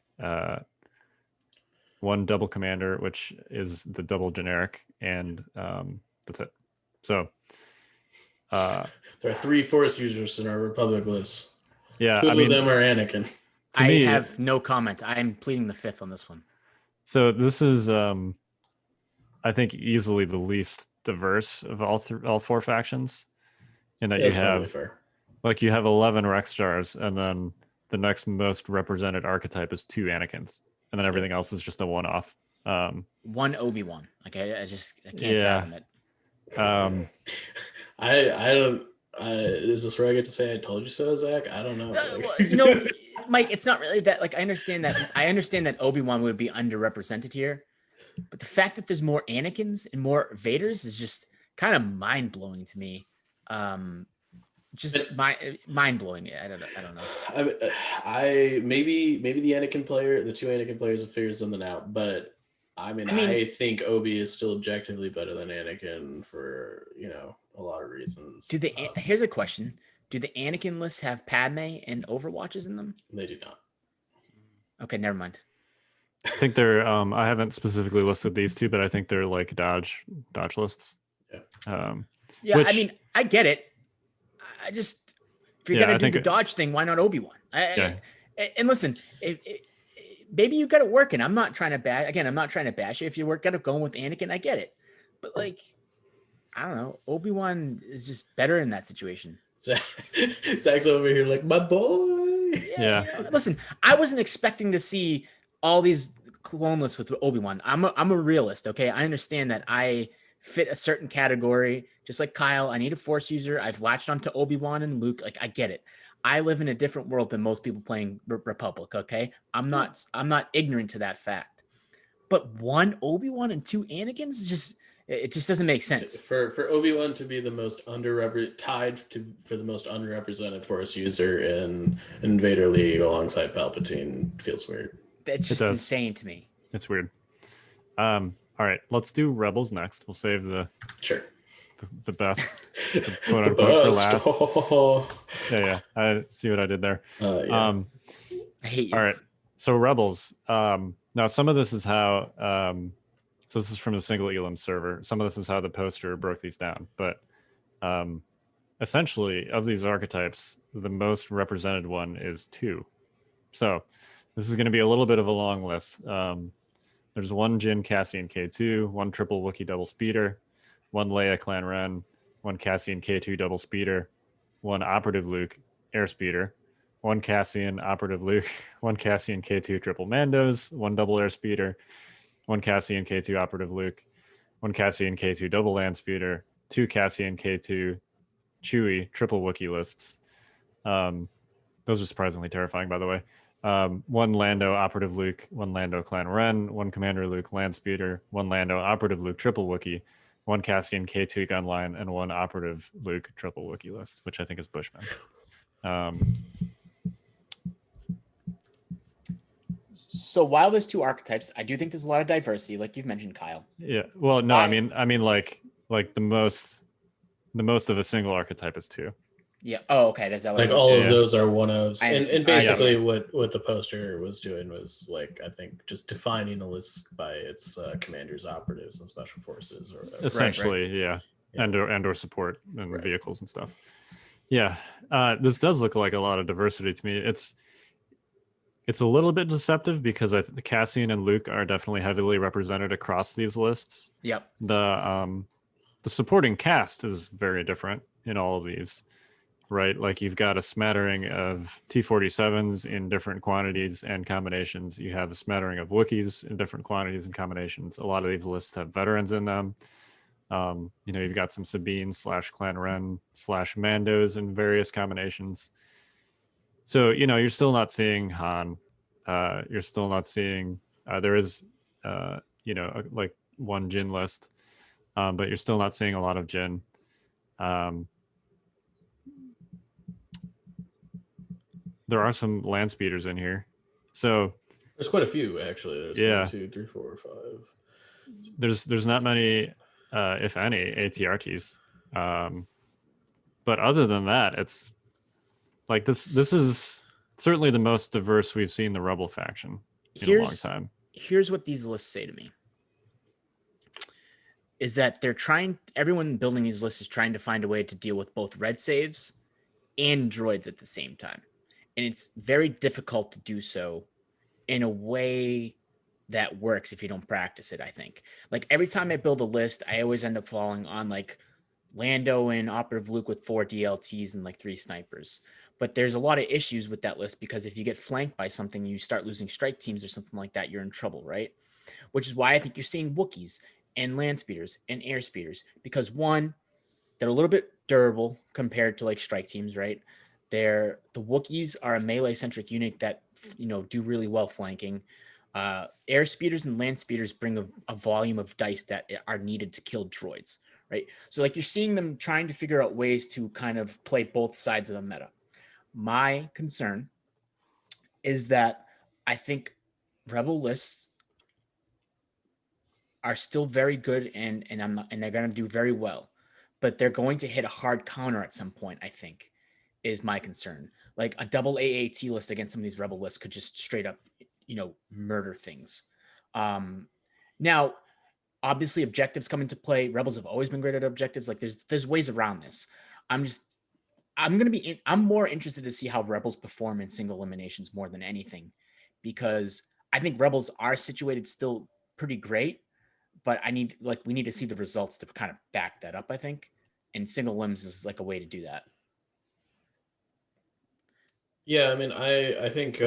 1 double commander, which is the double generic, and that's it. So there are 3 Force users in our Republic list. Yeah, 2 of them are Anakin. I have no comment. I am pleading the 5th on this one. So this is, I think, easily the least diverse of all 4 factions, in that you have 11 Rexstars, and then the next most represented archetype is 2 Anakins, and then everything else is just a one-off. 1 Obi-Wan. I can't fathom it. I don't. Is this where I get to say "I told you so," Zach? I don't know. Mike, it's not really that. I understand that Obi-Wan would be underrepresented here, but the fact that there's more Anakins and more Vaders is just kind of mind blowing to me. Mind blowing. I don't know. I maybe the Anakin player, the 2 Anakin players, have figured something out, but I think Obi is still objectively better than Anakin for a lot of reasons. Here's a question: do the Anakin lists have Padme and Overwatches in them? They do not. Okay, never mind. I think they're. I haven't specifically listed these 2, but I think they're like dodge lists. Yeah. I mean, I get it. I just, if you're gonna do the dodge thing, why not Obi-Wan? And listen, maybe you got it working. I'm not trying to bash you. If you got it going with Anakin, I get it. But I don't know. Obi-Wan is just better in that situation. Zach's over here like, my boy. Yeah. Listen, I wasn't expecting to see all these clone lists with Obi-Wan. I'm a realist, okay? I understand that I fit a certain category. Just like Kyle, I need a Force user. I've latched onto Obi-Wan and Luke. I get it. I live in a different world than most people playing Republic, okay? I'm not ignorant to that fact. But 1 Obi-Wan and 2 Anakins it just doesn't make sense. For Obi-Wan to be the most underrepresented Force user in Invader League alongside Palpatine feels weird. That's just insane to me. It's weird. All right, let's do Rebels next. We'll save the best, the quote unquote, for last. Oh. Yeah. I see what I did there. I hate you. All right, so Rebels. Now, some of this is how, so this is from the single elim server. Some of this is how the poster broke these down. But essentially, of these archetypes, the most represented one is 2. So this is going to be a little bit of a long list. There's 1 Jin Cassian K2, 1 triple Wookiee double speeder, 1 Leia Clan Ren, 1 Cassian K2 double speeder, 1 operative Luke airspeeder, 1 Cassian operative Luke, 1 Cassian K2 triple Mandos, 1 double airspeeder, 1 Cassian K2 operative Luke, 1 Cassian K2 double land speeder, 2 Cassian K2 Chewie triple Wookiee lists. Those are surprisingly terrifying, by the way. 1 Lando operative Luke, 1 Lando Clan Ren, 1 Commander Luke land speeder, 1 Lando operative Luke triple Wookiee, 1 Cassian K2 gunline, and 1 operative Luke triple Wookiee list, which I think is Bushman. So while there's 2 archetypes, I do think there's a lot of diversity, like you've mentioned, Kyle. Yeah. Well, no, I mean like the most of a single archetype is 2. Yeah. Oh, okay. That's like all of those are one ofs, and basically what the poster was doing was like, I think, just defining a list by its commanders, operatives, and special forces, or whatever. Essentially, yeah. And or support and vehicles and stuff. Yeah, this does look like a lot of diversity to me. It's a little bit deceptive because the Cassian and Luke are definitely heavily represented across these lists. Yep. The supporting cast is very different in all of these, right? Like you've got a smattering of T-47s in different quantities and combinations. You have a smattering of Wookiees in different quantities and combinations. A lot of these lists have veterans in them. You've got some Sabine / Clan Ren / Mandos in various combinations. So, you're still not seeing Han. You're still not seeing, there is, like 1 Jin list, but you're still not seeing a lot of Jin. There are some land speeders in here. So there's quite a few, actually. There's 1, 2, 3, 4, 5. There's not many, if any, ATRTs. But other than that, it's like this is certainly the most diverse we've seen the Rebel faction in a long time. Here's what these lists say to me. Is that everyone building these lists is trying to find a way to deal with both red saves and droids at the same time. And it's very difficult to do so in a way that works if you don't practice it, I think. Like every time I build a list, I always end up falling on like Lando and operative Luke with 4 DLTs and like 3 snipers. But there's a lot of issues with that list because if you get flanked by something, you start losing strike teams or something like that, you're in trouble, right? Which is why I think you're seeing Wookiees and land speeders and air speeders because 1, they're a little bit durable compared to like strike teams, right? The Wookiees are a melee centric unit that, do really well flanking. Air speeders and land speeders bring a volume of dice that are needed to kill droids, right? So like you're seeing them trying to figure out ways to kind of play both sides of the meta. My concern is that I think Rebel lists are still very good and they're going to do very well, but they're going to hit a hard counter at some point, I think, is my concern. Like a double AAT list against some of these Rebel lists could just straight up, murder things. Now, obviously objectives come into play. Rebels have always been great at objectives. Like there's ways around this. I'm more interested to see how Rebels perform in single eliminations more than anything, because I think Rebels are situated still pretty great, but we need to see the results to kind of back that up, I think. And single limbs is like a way to do that. Yeah, I mean, I think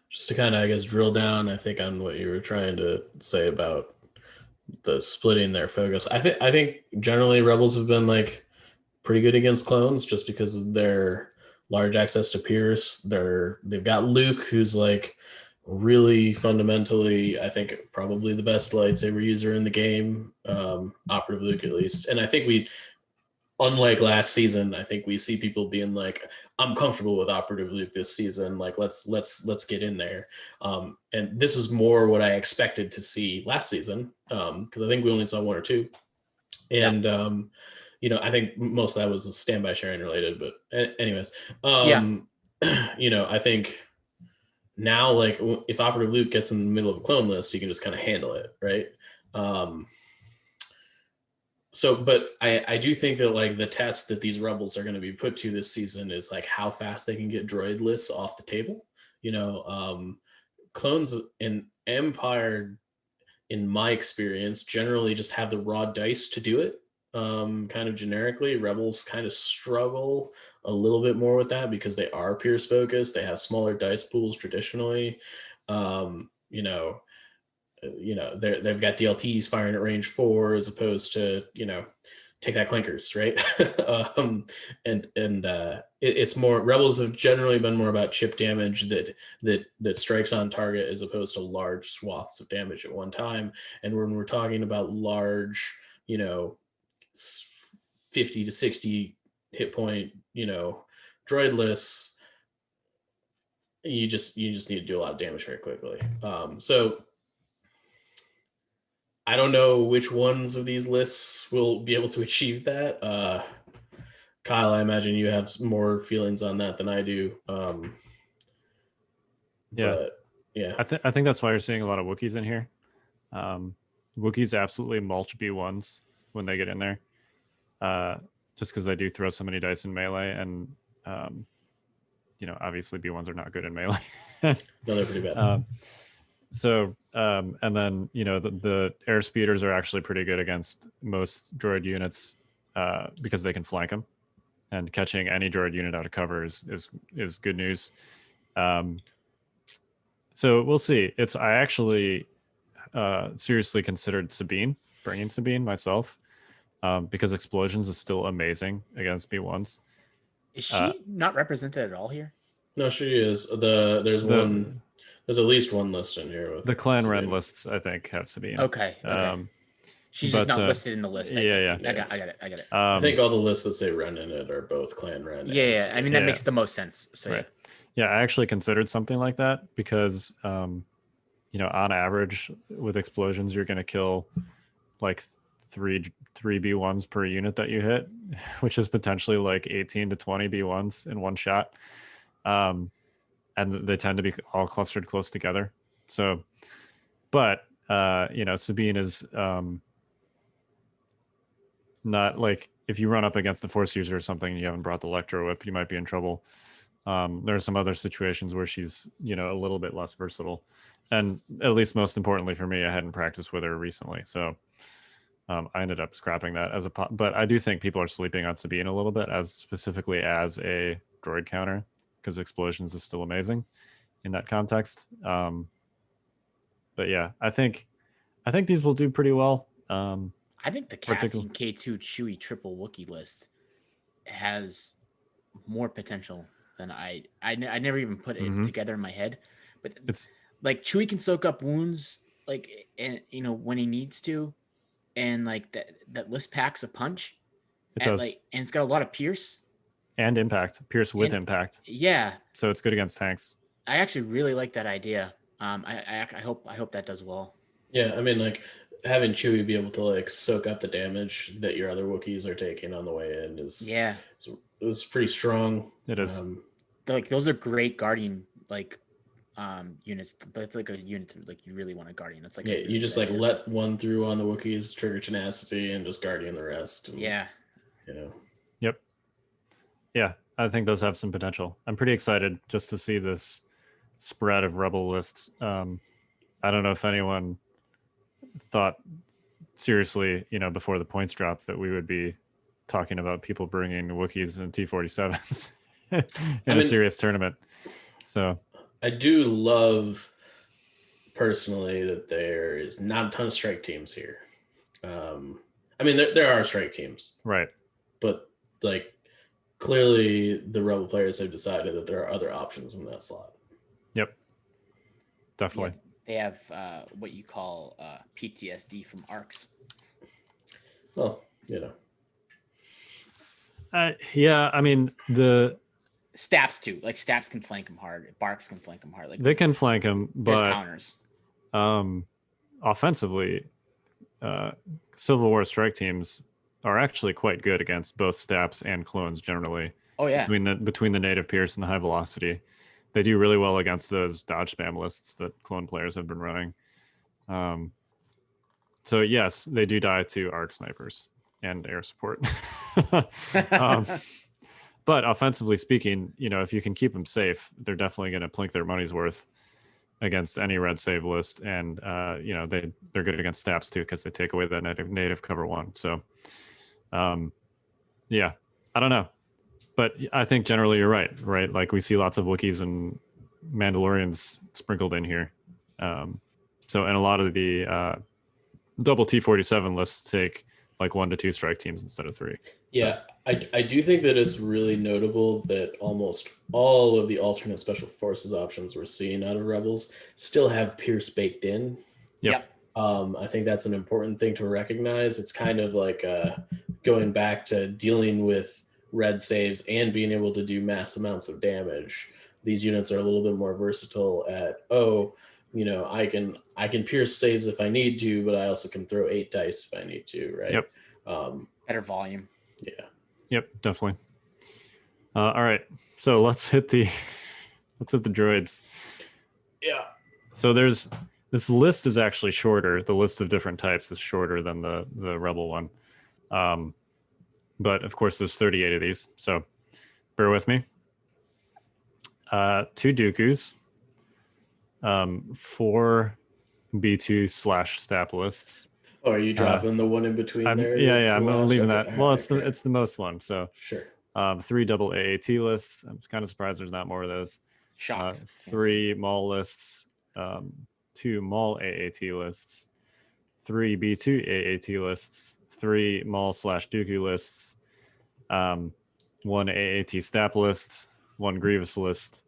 just to kind of, I guess, drill down, I think, on what you were trying to say about the splitting their focus. I think generally Rebels have been like pretty good against clones just because of their large access to Pierce. They've got Luke, who's like really fundamentally, I think, probably the best lightsaber user in the game, operative Luke at least. And I think unlike last season, I think we see people being like, I'm comfortable with operative Luke this season. Like, let's get in there. And this is more what I expected to see last season, because I think we only saw 1 or 2. And, I think most of that was standby sharing related. But anyways, I think now, like if Operative Luke gets in the middle of a clone list, you can just kind of handle it, right? So, but I do think that like the test that these rebels are going to be put to this season is like how fast they can get droid lists off the table. Clones in Empire, in my experience, generally just have the raw dice to do it. Kind of generically, Rebels kind of struggle a little bit more with that because they are Pierce focused. They have smaller dice pools traditionally. They've got DLTs firing at range 4 as opposed to take that clinkers, right? It's more, Rebels have generally been more about chip damage that strikes on target as opposed to large swaths of damage at one time. And when we're talking about large 50 to 60 hit point droid lists, you just need to do a lot of damage very quickly. So I don't know which ones of these lists will be able to achieve that. Kyle, I imagine you have more feelings on that than I do. Yeah. I think that's why you're seeing a lot of Wookiees in here. Wookiees absolutely mulch B1s when they get in there, just because they do throw so many dice in melee, and obviously B1s are not good in melee. No, they're pretty bad. And then the air speeders are actually pretty good against most droid units because they can flank them, and catching any droid unit out of cover is good news. So we'll see. I actually seriously considered bringing Sabine myself, because explosions is still amazing against B1s. Is she not represented at all here? No, she is. There's at least one list in here with the Clan Ren lists. I think have Sabine. Okay. She's just not listed in the list. Yeah. I got it. I think all the lists that say Ren in it are both Clan Ren. Yeah. I mean, that makes the most sense. So right. Yeah, I actually considered something like that because, on average with explosions, you're going to kill like three B1s per unit that you hit, which is potentially like 18 to 20 B1s in one shot. And they tend to be all clustered close together. So, but, Sabine is not like, if you run up against a force user or something and you haven't brought the electro whip, you might be in trouble. There are some other situations where she's, a little bit less versatile. And at least most importantly for me, I hadn't practiced with her recently. So I ended up scrapping that but I do think people are sleeping on Sabine a little bit specifically as a droid counter, because explosions is still amazing in that context. But yeah, I think these will do pretty well. I think the Cassian K2 Chewie triple Wookiee list has more potential than I never even put it together in my head. But it's like Chewie can soak up wounds, like, and when he needs to, and like that list packs a punch. It does, and it's got a lot of Pierce. And impact, Pierce with impact. Yeah. So it's good against tanks. I actually really like that idea. I hope that does well. Yeah, I mean, like having Chewie be able to like soak up the damage that your other Wookiees are taking on the way in is pretty strong. It is. Like those are great Guardian units. That's like a unit like you really want a Guardian. That's like you just like let one through on the Wookiees, trigger tenacity, and just Guardian the rest. And, Yep. Yeah, I think those have some potential. I'm pretty excited just to see this spread of Rebel lists. I don't know if anyone thought seriously, before the points dropped, that we would be talking about people bringing Wookiees and T-47s in a serious tournament. So I do love personally that there is not a ton of strike teams here. I mean, there are strike teams, right? But like, clearly the Rebel players have decided that there are other options in that slot. Yep. Definitely. Yeah, they have what you call PTSD from arcs. Well, yeah, I mean, the Staps too. Like Staps can flank them hard. Barks can flank them hard. Like they can flank them, but there's counters. Offensively, Civil War strike teams are actually quite good against both Staps and clones generally. Oh yeah. Between the native Pierce and the high velocity. they do really well against those dodge spam lists that clone players have been running. So yes, they do die to arc snipers and air support. But offensively speaking, if you can keep them safe, they're definitely going to plink their money's worth against any red save list. And they're good against Stapps too, because they take away that native cover 1. So yeah, I don't know, but I think generally you're right. Like we see lots of Wookiees and Mandalorians sprinkled in here. So and a lot of the double T47 lists take like 1 to 2 strike teams instead of 3. Yeah, so. I do think that it's really notable that almost all of the alternate special forces options we're seeing out of Rebels still have Pierce baked in. Yep. I think that's an important thing to recognize. It's kind of like going back to dealing with red saves and being able to do mass amounts of damage. These units are a little bit more versatile at, I can pierce saves if I need to, but I also can throw 8 dice if I need to, right? Yep. Better volume. Yeah. Yep, definitely. All right, so let's hit the droids. Yeah. So this list is actually shorter. The list of different types is shorter than the Rebel one. But of course there's 38 of these, so bear with me. 2 Dooku's, 4 B2/Stapp lists. Oh, are you dropping the one in between there? Yeah, I'm leaving Okay. that. Well, Okay. it's the most one. So Sure. 3 double AAT lists. I'm kind of surprised there's not more of those. Shocked. 3 Maul lists, 2 Maul AAT lists, 3 B2 AAT lists, 3 Maul/Dooku lists, 1 AAT Stapp list, 1 Grievous list,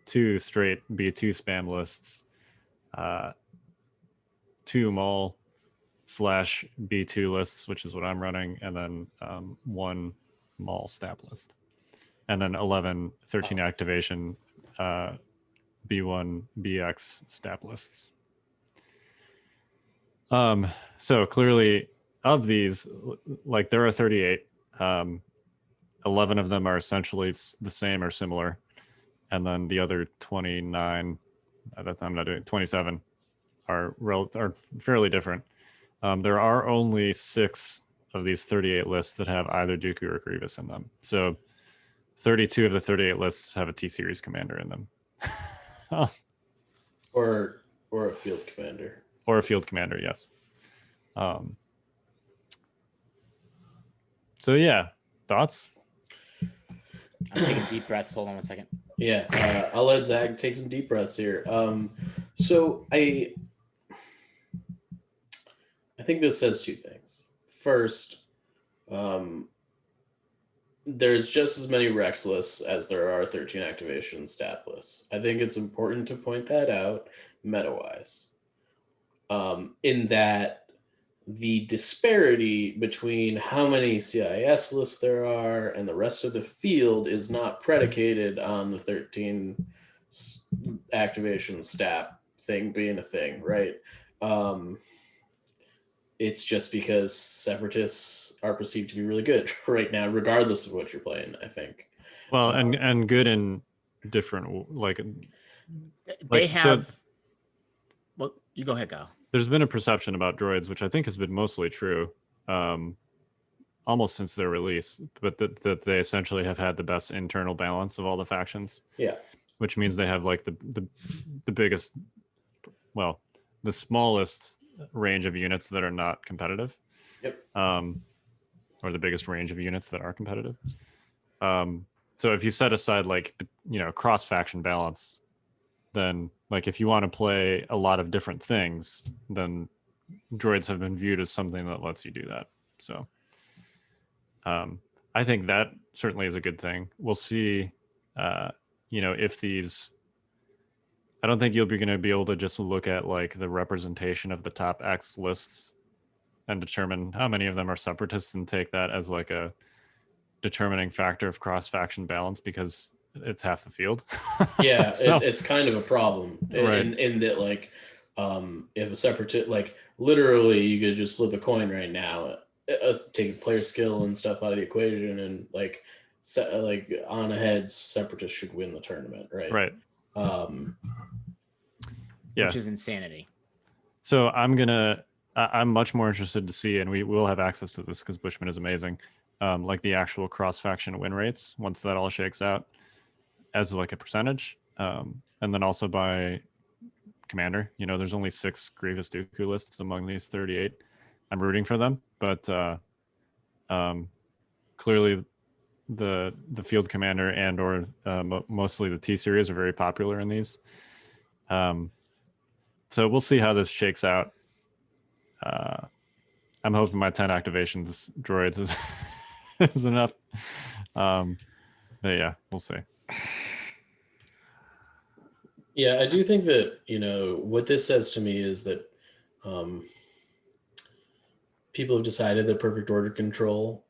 2 straight B2 spam lists, 2 Maul/B2 lists, which is what I'm running, and then 1 Maul Stapp list, and then 13 activation B1 BX Stapp lists. So clearly of these, like there are 38, 11 of them are essentially the same or similar, and then the other 29 that I'm not doing 27 are fairly different. There are only 6 of these 38 lists that have either Dooku or Grievous in them. So 32 of the 38 lists have a T-Series commander in them. Or a field commander. Or a field commander, yes. So yeah, thoughts? I'm taking deep breaths. Hold on 1 second. Yeah, I'll let Zach take some deep breaths here. So I think this says 2 things. First, there's just as many Rex lists as there are 13 activation Stapp lists. I think it's important to point that out meta-wise. In that the disparity between how many CIS lists there are and the rest of the field is not predicated on the 13 activation Stapp thing being a thing, right? It's just because Separatists are perceived to be really good right now, regardless of what you're playing, I think. Well, and good in different, They have. So Well, you go ahead, Kyle. there's been a perception about droids, which I think has been mostly true, almost since their release, but that they essentially have had the best internal balance of all the factions. Yeah. Which means they have like the biggest, well, the smallest range of units that are not competitive. Yep. Or the biggest range of units that are competitive. So if you set aside cross faction balance, then like if you want to play a lot of different things, then droids have been viewed as something that lets you do that. So I think that certainly is a good thing. We'll see, if these, I don't think you'll be going to be able to just look at like the representation of the top X lists and determine how many of them are separatists and take that as like a determining factor of cross-faction balance, because it's half the field. Yeah, So, it's kind of a problem Right. in that if a separatist, literally you could just flip a coin right now, us take player skill and stuff out of the equation, and on a heads, separatists should win the tournament, right? right. Yeah. Which is insanity. So I'm much more interested to see, and we will have access to this because Bushman is amazing. Like the actual cross-faction win rates once that all shakes out, as like a percentage, and then also by commander. You know, there's only 6 Grievous Dooku lists among these 38. I'm rooting for them, but clearly the field commander and or mostly the T series are very popular in these. So we'll see how this shakes out. I'm hoping my 10 activations droids is enough. But yeah, we'll see. Yeah, I do think that, you know, what this says to me is that people have decided that perfect order control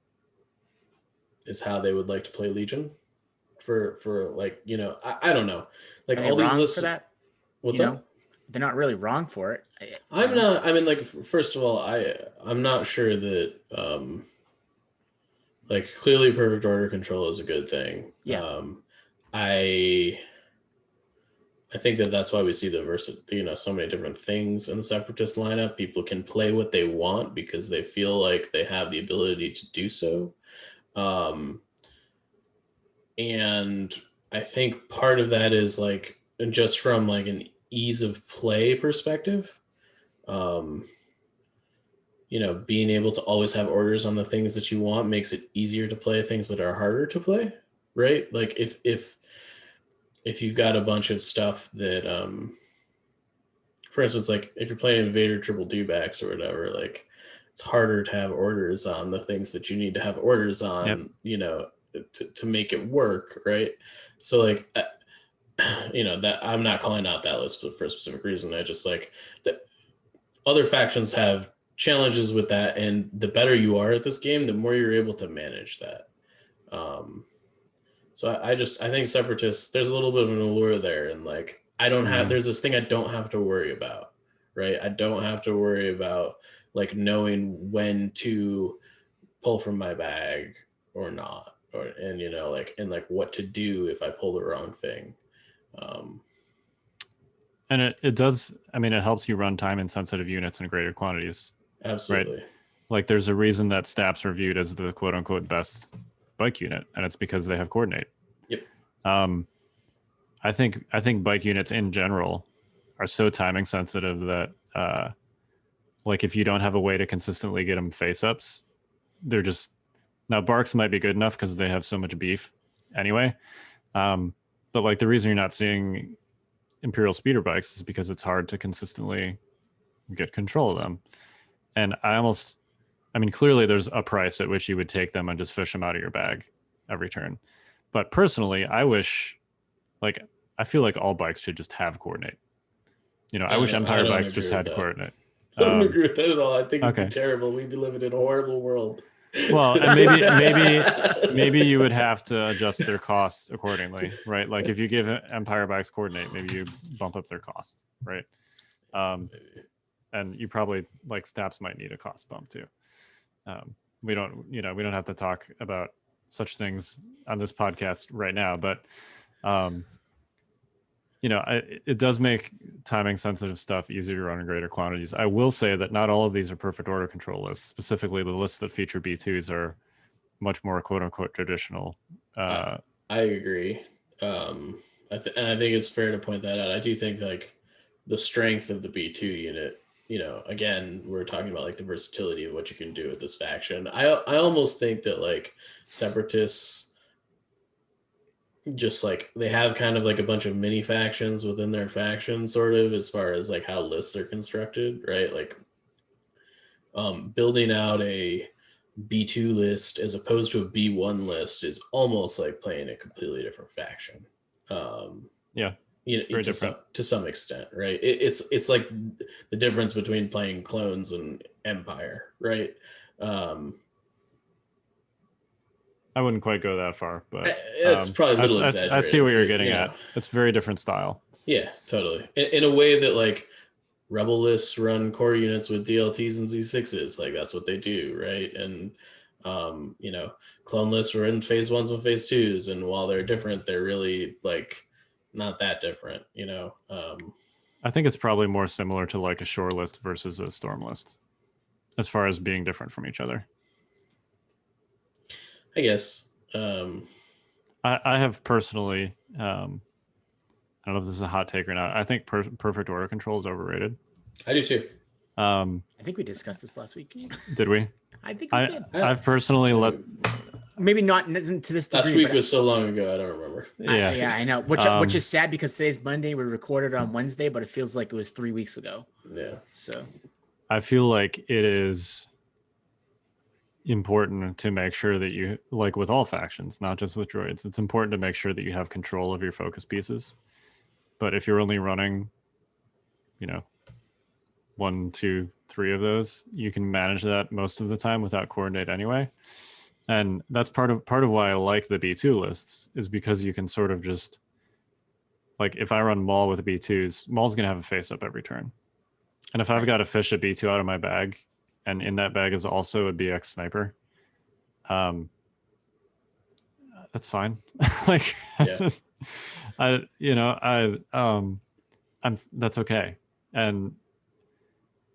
is how they would like to play Legion for like, you know, I don't know. Like all these lists for that. What's you up? know, they're not really wrong for it. I'm not. I mean, like, first of all, I'm not sure that like clearly perfect order control is a good thing. Yeah. I think that that's why we see so many different things in the Separatist lineup. People can play what they want because they feel like they have the ability to do so. And I think part of that is like, just from like an ease of play perspective, you know, being able to always have orders on the things that you want makes it easier to play things that are harder to play, right? Like if you've got a bunch of stuff that, for instance, like if you're playing Invader triple dewbacks or whatever, like it's harder to have orders on the things that you need to have orders on, Yep. you know, to make it work, right? So like, you know, that I'm not calling out that list for a specific reason. I just like that other factions have challenges with that, and the better you are at this game, the more you're able to manage that. So I think Separatists, there's a little bit of an allure there, and like I don't have, there's this thing I don't have to worry about, right? I don't have to worry about like knowing when to pull from my bag or not, and you know, like, and like what to do if I pull the wrong thing. And it does, I mean, it helps you run time insensitive units in greater quantities. Absolutely. Right? Like there's a reason that Stappppps are viewed as the quote unquote best bike unit, and it's because they have coordinate. Yep. I think bike units in general are so timing sensitive that like if you don't have a way to consistently get them face ups, they're just, now Barks might be good enough because they have so much beef anyway. But like the reason you're not seeing Imperial speeder bikes is because it's hard to consistently get control of them. And I mean, clearly there's a price at which you would take them and just fish them out of your bag every turn. But personally, I feel like all bikes should just have coordinate. You know, I wish Empire bikes just had coordinate. I don't agree with that at all. I think it'd be terrible. We'd be living in a horrible world. Well, and maybe you would have to adjust their costs accordingly, right? Like if you give Empire bikes coordinate, maybe you bump up their cost, right? And you probably, like, Stappppps might need a cost bump too. We don't have to talk about such things on this podcast right now, but you know, it does make timing sensitive stuff easier to run in greater quantities. I will say that not all of these are perfect order control lists. Specifically, the lists that feature B2s are much more quote unquote traditional. I agree. And I think it's fair to point that out. I do think like the strength of the B2 unit, you know, again, we're talking about like the versatility of what you can do with this faction. I almost think that like Separatists, just like they have kind of like a bunch of mini factions within their faction, sort of, as far as like how lists are constructed, right? Like building out a B2 list as opposed to a B1 list is almost like playing a completely different faction. Yeah, you know, to some extent, right? It's like the difference between playing clones and Empire, right? I wouldn't quite go that far, but it's probably a little exaggerated. I see what you're getting at. It's very different style. Yeah, totally. In a way that like Rebel lists run core units with DLTs and Z6s, like that's what they do, right? And you know, clone lists were in phase 1s and phase 2s, and while they're different, they're really like not that different, I think it's probably more similar to like a shore list versus a storm list, as far as being different from each other. I guess. I have personally, I don't know if this is a hot take or not. I think perfect order control is overrated. I do too. I think we discussed this last week. Did we? I think we did. I've personally Maybe not to this degree. Last week was so long ago, I don't remember. Yeah, I know. Which is sad because today's Monday. We recorded on Wednesday, but it feels like it was 3 weeks ago. Yeah. So I feel like it is important to make sure that you, like with all factions, not just with droids, it's important to make sure that you have control of your focus pieces. But if you're only running, 1, 2, 3 of those, you can manage that most of the time without coordinate anyway. And that's part of why I like the B2 lists, is because you can sort of just, like, if I run Maul with B2s, Maul's gonna have a face up every turn. And if I've got to fish a B2 out of my bag, and in that bag is also a BX sniper, that's fine. Like, Yeah. that's okay. And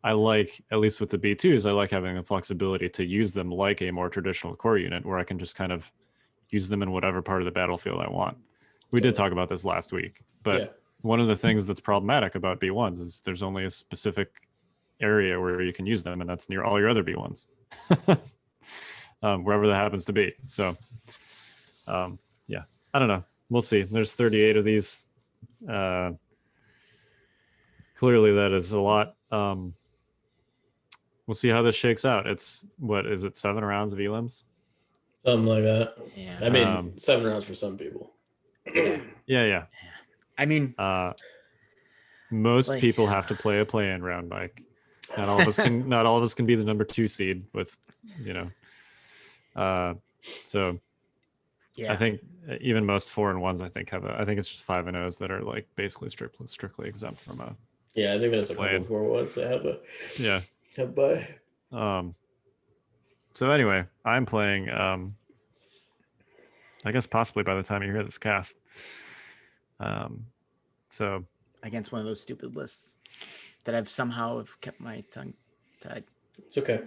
I like, at least with the B2s, I like having the flexibility to use them like a more traditional core unit, where I can just kind of use them in whatever part of the battlefield I want. We did talk about this last week, but one of the things that's problematic about B1s is there's only a specific area where you can use them, and that's near all your other B1s, wherever that happens to be. So, yeah, I don't know. We'll see. There's 38 of these. Clearly, that is a lot. We'll see how this shakes out. It's, what is it, 7 rounds of elims? Something like that. Yeah. I mean, 7 rounds for some people. Yeah. I mean, most people have to play a play-in round, Mike. Not all of us can. Not all of us can be the number 2 seed with, So, yeah. I think even most 4-1s, I think I think it's just 5-0s that are like basically strictly exempt from a. Yeah, I think there's a play-in. couple 4-1s that have a. Yeah. Have by. So anyway, I'm playing. I guess possibly by the time you hear this cast. So against one of those stupid lists that I've somehow have kept my tongue tied. It's okay.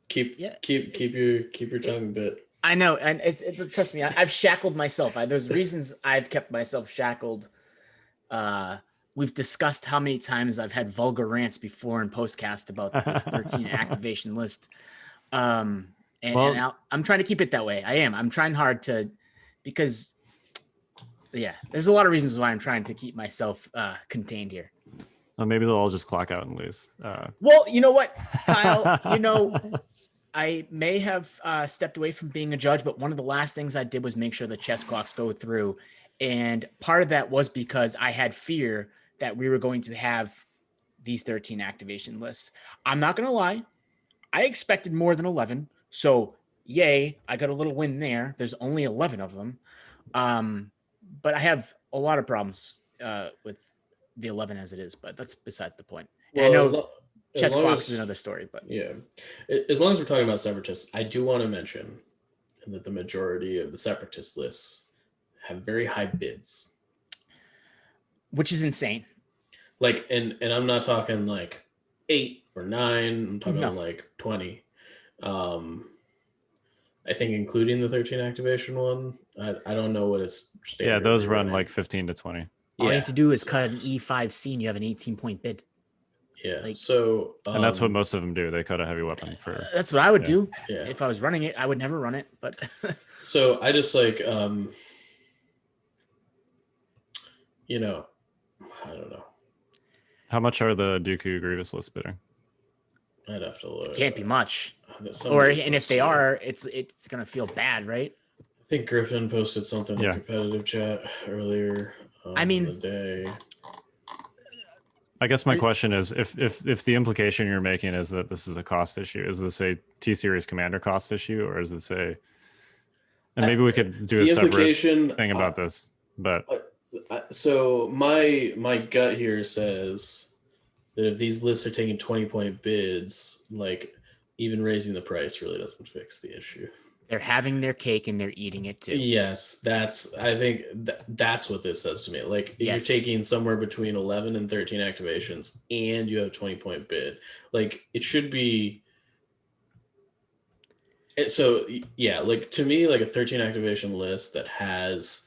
Keep your tongue bit. I know, and trust me, I've shackled myself. There's reasons I've kept myself shackled. We've discussed how many times I've had vulgar rants before in postcast about this 13 activation list. I'm trying to keep it that way. I am. I'm trying hard to, because there's a lot of reasons why I'm trying to keep myself contained here. Well, maybe they'll all just clock out and lose. Well, you know what, Kyle, I may have stepped away from being a judge, but one of the last things I did was make sure the chess clocks go through. And part of that was because I had fear that we were going to have these 13 activation lists. I'm not going to lie. I expected more than 11. So yay, I got a little win there. There's only 11 of them. But I have a lot of problems with the 11 as it is, but that's besides the point. Well, I know chess clocks is another story, but yeah, as long as we're talking about Separatists, I do want to mention that the majority of the Separatist lists have very high bids, which is insane. Like, and I'm not talking like 8 or 9. I'm talking like 20. I think including the 13 activation one. I don't know what it's. Yeah, those run like 15 to 20. All you have to do is cut an E5C and you have an 18-point bid. Yeah. So and that's what most of them do. They cut a heavy weapon for. That's what I would do. Yeah. If I was running it, I would never run it. But so I just like I don't know. How much are the Dooku Grievous lists bidding? I'd have to look. It can't be much. And if they are, it's gonna feel bad, right? I think Griffin posted something in competitive chat earlier. In the day. I guess my question is, if the implication you're making is that this is a cost issue, is this a T-Series commander cost issue, or is this and maybe we could do a separate thing about this, but so my gut here says that if these lists are taking 20-point bids, like even raising the price really doesn't fix the issue. They're having their cake and they're eating it too. Yes, I think that's what this says to me. Like you're taking somewhere between 11 and 13 activations and you have 20-point bid. Like it should be. So yeah, like to me, like a 13 activation list that has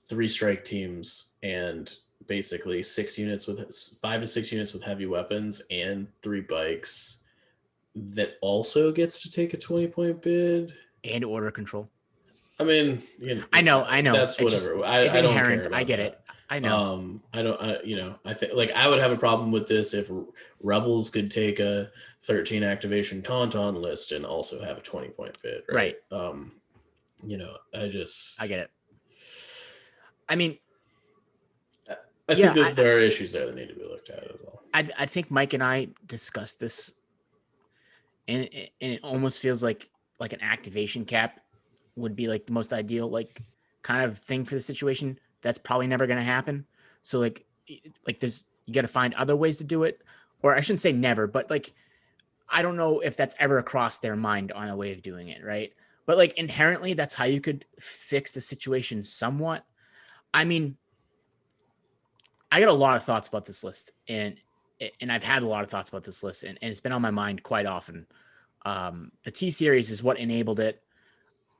3 strike teams and basically 5 to 6 units with heavy weapons and 3 bikes that also gets to take a 20-point bid and order control. I mean, I know. That's whatever. It's I don't inherent. Care about I get it. I know. I think like I would have a problem with this if Rebels could take a 13 activation Tauntaun list and also have a 20-point bid. Right. I get it. I mean, I think that there are issues there that need to be looked at as well. I think Mike and I discussed this, and it almost feels like an activation cap would be like the most ideal like kind of thing for the situation. That's probably never going to happen. So like there's, you got to find other ways to do it, or I shouldn't say never, but like, I don't know if that's ever crossed their mind on a way of doing it. Right. But like inherently that's how you could fix the situation somewhat. I mean, I got a lot of thoughts about this list and I've had a lot of thoughts about this list and it's been on my mind quite often. The T series is what enabled it.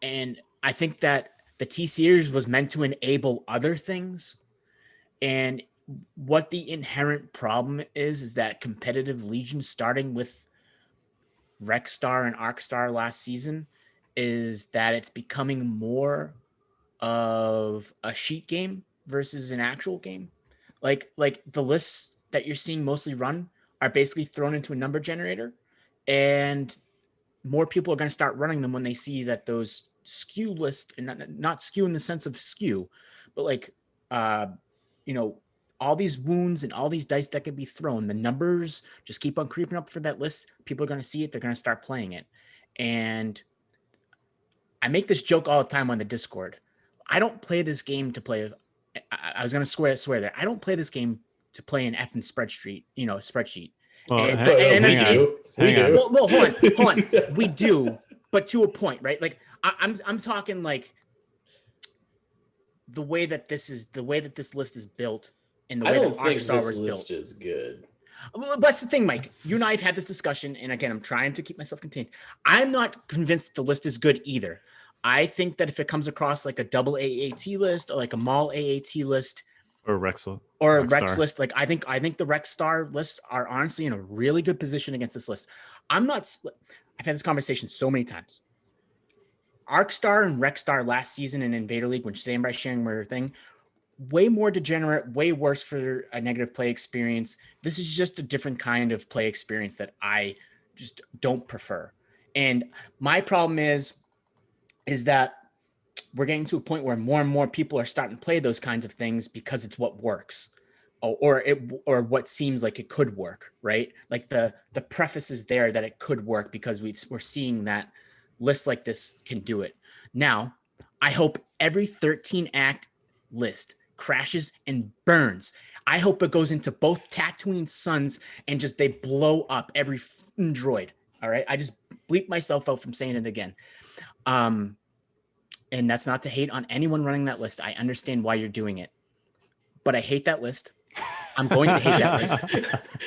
And I think that the T series was meant to enable other things. And what the inherent problem is that competitive Legion, starting with Rexstar and Arcstar last season, is that it's becoming more of a sheet game versus an actual game. Like the lists that you're seeing mostly run are basically thrown into a number generator, and more people are going to start running them when they see that those skew list, and not skew in the sense of skew, but like, all these wounds and all these dice that can be thrown, the numbers just keep on creeping up for that list. People are going to see it. They're going to start playing it. And I make this joke all the time on the Discord. I don't play this game to play. I was going to swear there. I don't play this game to play an effing spreadsheet. Well, and we do. Well, hold on. We do, but to a point, right? Like I'm talking like the way that this list is built, and the way that Arcstar was built. List is good. Well, that's the thing, Mike. You and I have had this discussion, and again, I'm trying to keep myself contained. I'm not convinced the list is good either. I think that if it comes across like a double AAT list or like a Maul AAT list, or Rex list, like I think the Rexstar lists are honestly in a really good position against this list. I've had this conversation so many times. Arcstar and Rexstar last season in Invader League, when Stand by Sharing were a thing, way more degenerate, way worse for a negative play experience. This is just a different kind of play experience that I just don't prefer. And my problem is that we're getting to a point where more and more people are starting to play those kinds of things because it's what works, or what seems like it could work, right? Like the preface is there that it could work because we're seeing that lists like this can do it. Now, I hope every 13 act list crashes and burns. I hope it goes into both Tatooine Suns and just they blow up every droid. All right, I just bleep myself out from saying it again. And that's not to hate on anyone running that list. I understand why you're doing it, but I hate that list. I'm going to hate that list.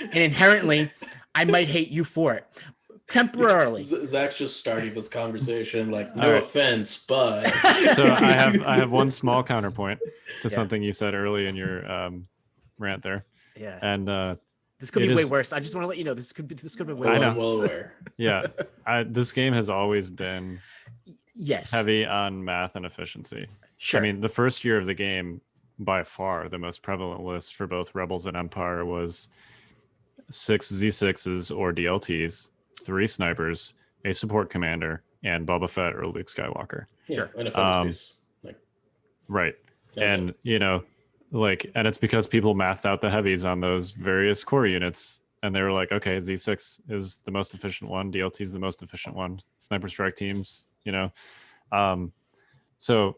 And inherently, I might hate you for it. Temporarily. Zach's just starting this conversation like, no offense, but... So I have one small counterpoint to something you said early in your rant there. Yeah. And this could be way worse. I just want to let you know this could be way worse. I'm well aware. Yeah. This game has always been heavy on math and efficiency. Sure. I mean, the first year of the game, by far, the most prevalent list for both Rebels and Empire was 6 Z6s or DLTs, 3 snipers, a support commander, and Boba Fett or Luke Skywalker. Yeah, and a fun piece. Right. And, and it's because people mathed out the heavies on those various core units. And they were like, okay, Z6 is the most efficient one. DLT is the most efficient one. Sniper strike teams, So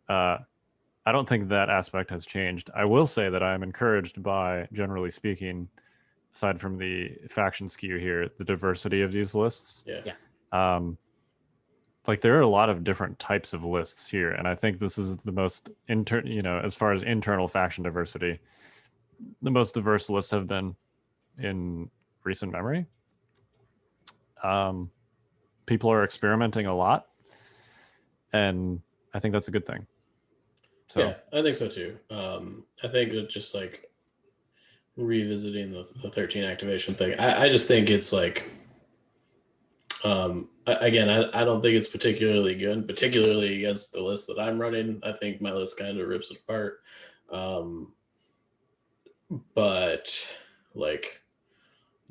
I don't think that aspect has changed. I will say that I'm encouraged by, generally speaking, aside from the faction skew here, the diversity of these lists. Yeah. like there are a lot of different types of lists here, and I think this is the most as far as internal faction diversity, the most diverse lists have been in recent memory. People are experimenting a lot, and I think that's a good thing. So yeah, I think so too. I think it just like revisiting the 13 activation thing. I just think it's like, again, I don't think it's particularly good, particularly against the list that I'm running. I think my list kind of rips it apart. But like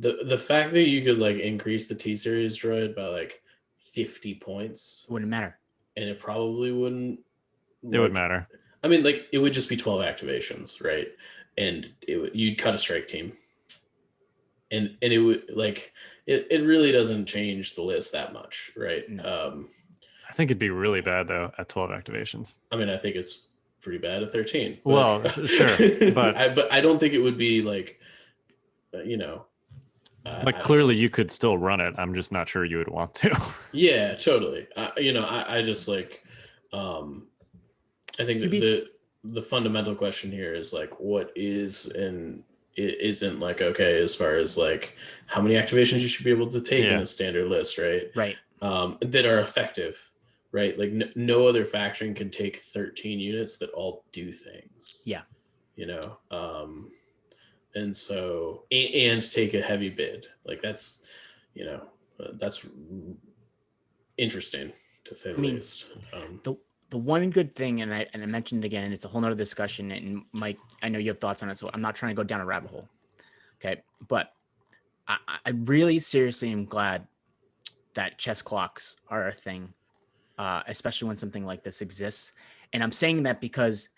the fact that you could like increase the T series droid by like 50 points, It wouldn't matter. and it probably wouldn't. it would matter. I mean, like it would just be 12 activations, right? And you'd cut a strike team, and it would like it really doesn't change the list that much, right? No. I think it'd be really bad though at 12 activations. I mean, I think it's pretty bad at 13. But, Well, sure, but I don't think it would be like, like clearly you could still run it. I'm just not sure you would want to. Yeah, totally. I just like, I think the fundamental question here is like, what is and it isn't like okay as far as like how many activations you should be able to take in a standard list, right? Right. That are effective, right? Like no other faction can take 13 units that all do things. Yeah. And so and take a heavy bid, like that's that's interesting to say the least. The one good thing, and I mentioned it again, and it's a whole nother discussion, and Mike, I know you have thoughts on it, so I'm not trying to go down a rabbit hole. Okay. But I really seriously am glad that chess clocks are a thing, especially when something like this exists. And I'm saying that because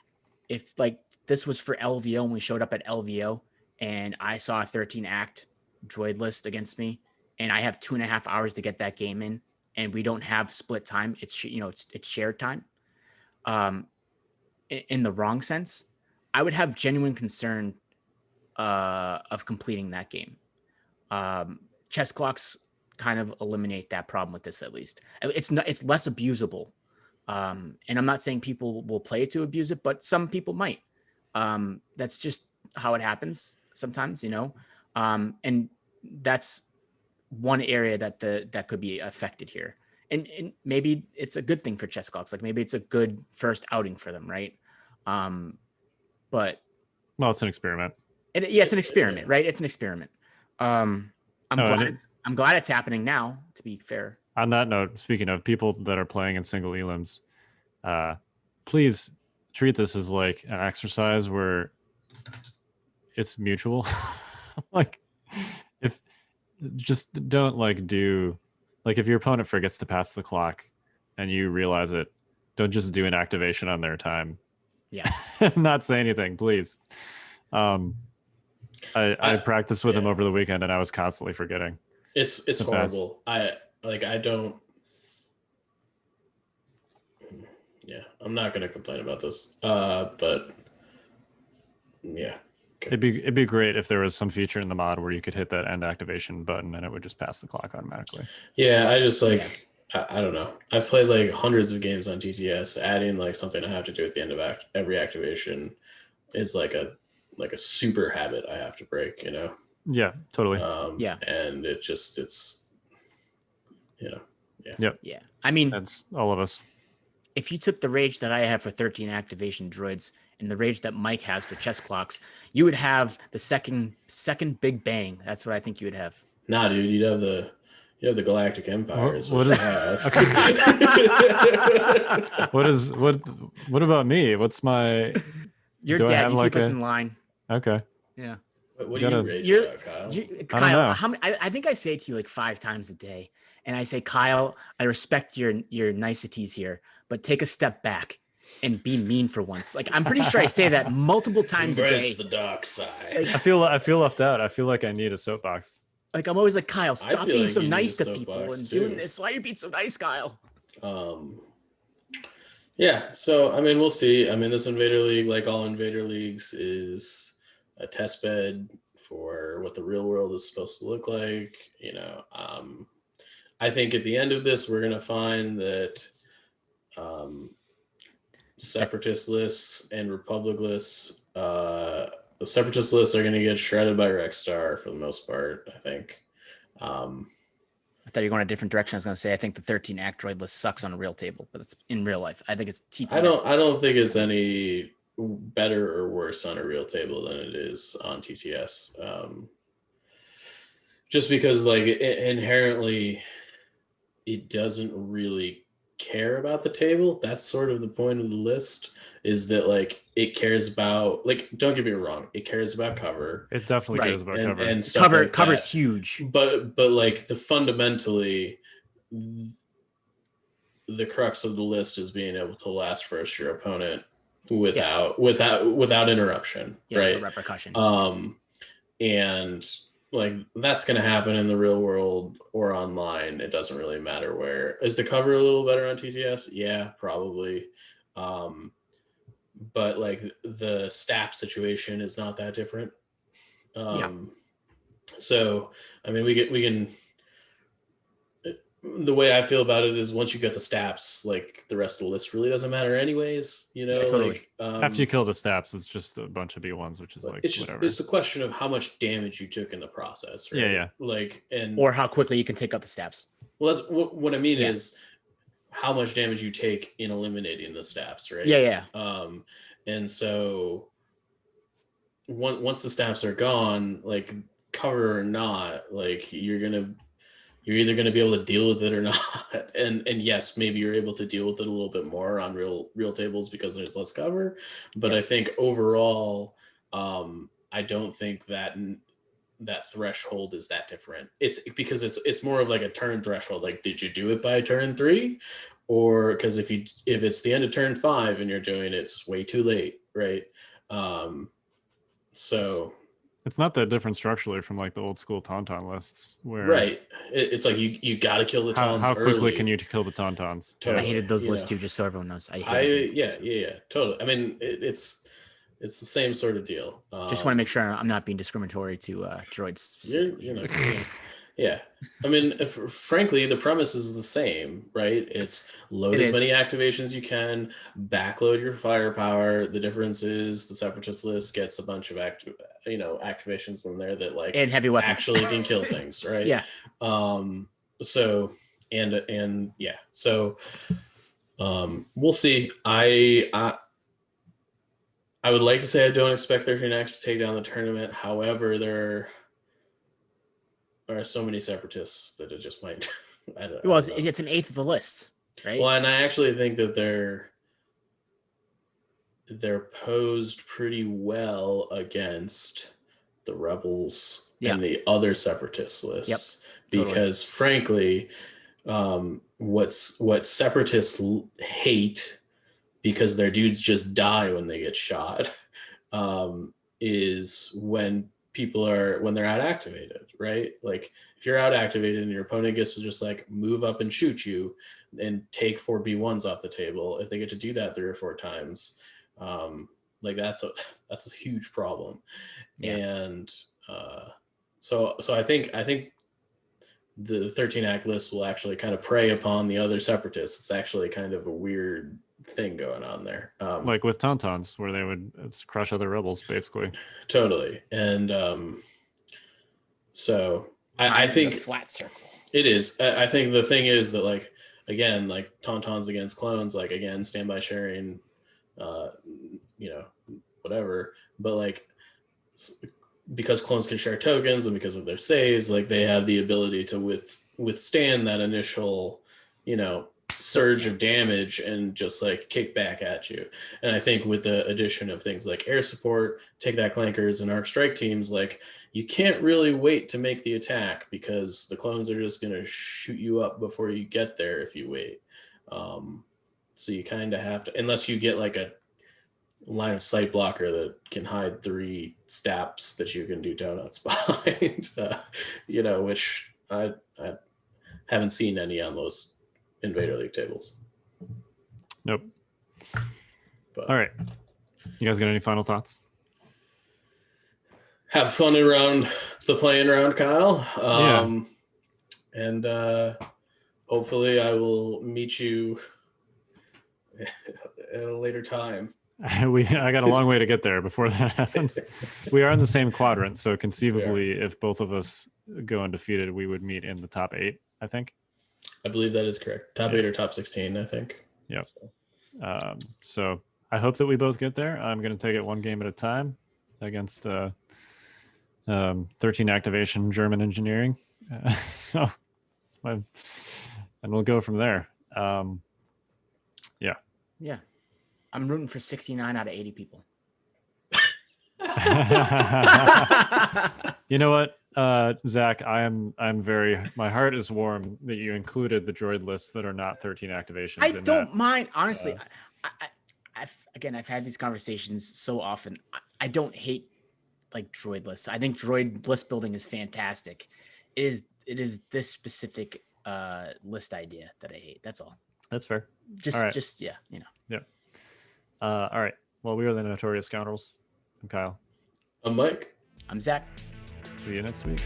if like this was for LVO and we showed up at LVO and I saw a 13 act droid list against me and I have 2.5 hours to get that game in and we don't have split time, it's shared time. In the wrong sense, I would have genuine concern of completing that game. Chess clocks kind of eliminate that problem with this, at least. It's less abusable. And I'm not saying people will play it to abuse it, but some people might. That's just how it happens sometimes, and that's one area that could be affected here. And maybe it's a good thing for chess clocks. Like maybe it's a good first outing for them, right? But well, it's an experiment. It's an experiment, right? It's an experiment. I'm glad it's happening now, to be fair. On that note, speaking of people that are playing in single elims, please treat this as like an exercise where it's mutual. Like if just don't like do like if your opponent forgets to pass the clock and you realize it, don't just do an activation on their time. Yeah. Not say anything, please. I practiced with him over the weekend and I was constantly forgetting. It's horrible. I'm not going to complain about this. But yeah. Okay. It'd be great if there was some feature in the mod where you could hit that end activation button and it would just pass the clock automatically. Yeah, I just like I don't know. I've played like hundreds of games on TTS. Adding like something I have to do at the end of every activation is like a super habit I have to break. Yeah, totally. And it's Yep. Yeah. I mean, that's all of us. If you took the rage that I have for 13 activation droids and the rage that Mike has for chess clocks, you would have the second big bang. That's what I think you would have. Nah, dude, you'd have the Galactic Empire. What about me? What's my? You're dead. You keep us in line. Okay. Yeah. What do you rage about, Kyle? Kyle, how many? I think I say it to you like 5 times a day, and I say, Kyle, I respect your niceties here, but take a step back and be mean for once. Like I'm pretty sure I say that multiple times a day. Embrace the dark side. I feel left out. I feel like I need a soapbox. Like I'm always like, Kyle, stop being like so you nice need to a people soapbox and too. doing this. Why are you being so nice, Kyle? Yeah. So I mean, we'll see. I mean, this Invader League, like all Invader Leagues, is a test bed for what the real world is supposed to look like. I think at the end of this, we're gonna find that Separatist lists and Republic lists, the Separatist lists are gonna get shredded by Rexstar for the most part. I think. I thought you were going a different direction. I was going to say I think the 13 Actroid list sucks on a real table, but it's in real life. I think it's TTS. I don't think it's any better or worse on a real table than it is on TTS. Just because like inherently it doesn't really care about the table. That's sort of the point of the list, is that like it cares about, like, don't get me wrong, it cares about cover. It definitely cares about cover. And stuff like cover's that. huge. But like the fundamentally the crux of the list is being able to last first your opponent without interruption, right? Without repercussion. And like that's going to happen in the real world or online. It doesn't really matter where. Is the cover a little better on TTS? Yeah, probably. But like the Stapp situation is not that different. So I mean, we can. The way I feel about it is once you get the Stapps, like the rest of the list really doesn't matter anyways, you know. Yeah, totally. Like, after you kill the Stapps, it's just a bunch of B1s, which is like whatever. It's a question of how much damage you took in the process, right? Yeah. Like, and or how quickly you can take out the Stapps. Well, that's what I mean is how much damage you take in eliminating the Stapps, right? Yeah. And so once the Stapps are gone, like cover or not, like you're either going to be able to deal with it or not. And yes, maybe you're able to deal with it a little bit more on real tables because there's less cover. But I think overall, I don't think that threshold is that different. It's because it's more of like a turn threshold. Like, did you do it by turn 3? Or because if it's the end of turn 5 and you're doing it, it's way too late, right? So it's not that different structurally from like the old school Tauntaun lists, where it's like you got to kill the Tauntauns. How quickly early. can you kill the Tauntauns? Totally. I hated those lists too, just so everyone knows. Yeah, totally. I mean, it's the same sort of deal. Just want to make sure I'm not being discriminatory to droids specifically. Yeah. I mean, frankly, the premise is the same, right? It's load as many activations as you can, backload your firepower. The difference is the Separatist list gets a bunch of activations in there that like and heavy weapons actually can kill things, right? Yeah. So we'll see. I would like to say I don't expect 13X to take down the tournament. However, there are so many Separatists that it just might. It's an eighth of the list, right? Well, and I actually think that they're posed pretty well against the Rebels and the other Separatist lists. Because frankly, what Separatists hate, because their dudes just die when they get shot, is when they're out activated, right? Like if you're out activated and your opponent gets to just like move up and shoot you and take 4 B1s off the table, if they get to do that 3 or 4 times, like that's a huge problem. And so I think the 13 act list will actually kind of prey upon the other Separatists. It's actually kind of a weird thing going on there, like with Tauntauns, where they would crush other rebels basically. Totally. And so I think a flat circle. It is. I think the thing is that, like, again, like Tauntauns against clones, like, again, standby sharing, whatever, but like because clones can share tokens and because of their saves, like they have the ability to withstand that initial surge of damage and just like kick back at you. And I think with the addition of things like air support, take that clankers, and arc strike teams, like you can't really wait to make the attack because the clones are just going to shoot you up before you get there if you wait. So you kind of have to, unless you get like a line of sight blocker that can hide 3 Stapps that you can do donuts behind, which I haven't seen any on those Invader League tables. Nope. But, all right. You guys got any final thoughts? Have fun around the playing round, Kyle. And Hopefully, I will meet you at a later time. I got a long way to get there before that happens. We are in the same quadrant, so conceivably, if both of us go undefeated, we would meet in the top 8, I think. I believe that is correct. Top 8 or top 16, I think. Yeah. So I hope that we both get there. I'm going to take it one game at a time against 13 activation German engineering. So and we'll go from there. Yeah. I'm rooting for 69 out of 80 people. You know what, Zach, I'm very, my heart is warm that you included the droid lists that are not 13 activations. I don't mind, honestly. I've had these conversations so often. I don't hate like droid lists. I think droid list building is fantastic. It is this specific list idea that I hate. That's all. That's fair. Just yeah, you know. Yeah. All right. Well, we are the Notorious Scoundrels. I'm Kyle. I'm Mike. I'm Zach. See you next week.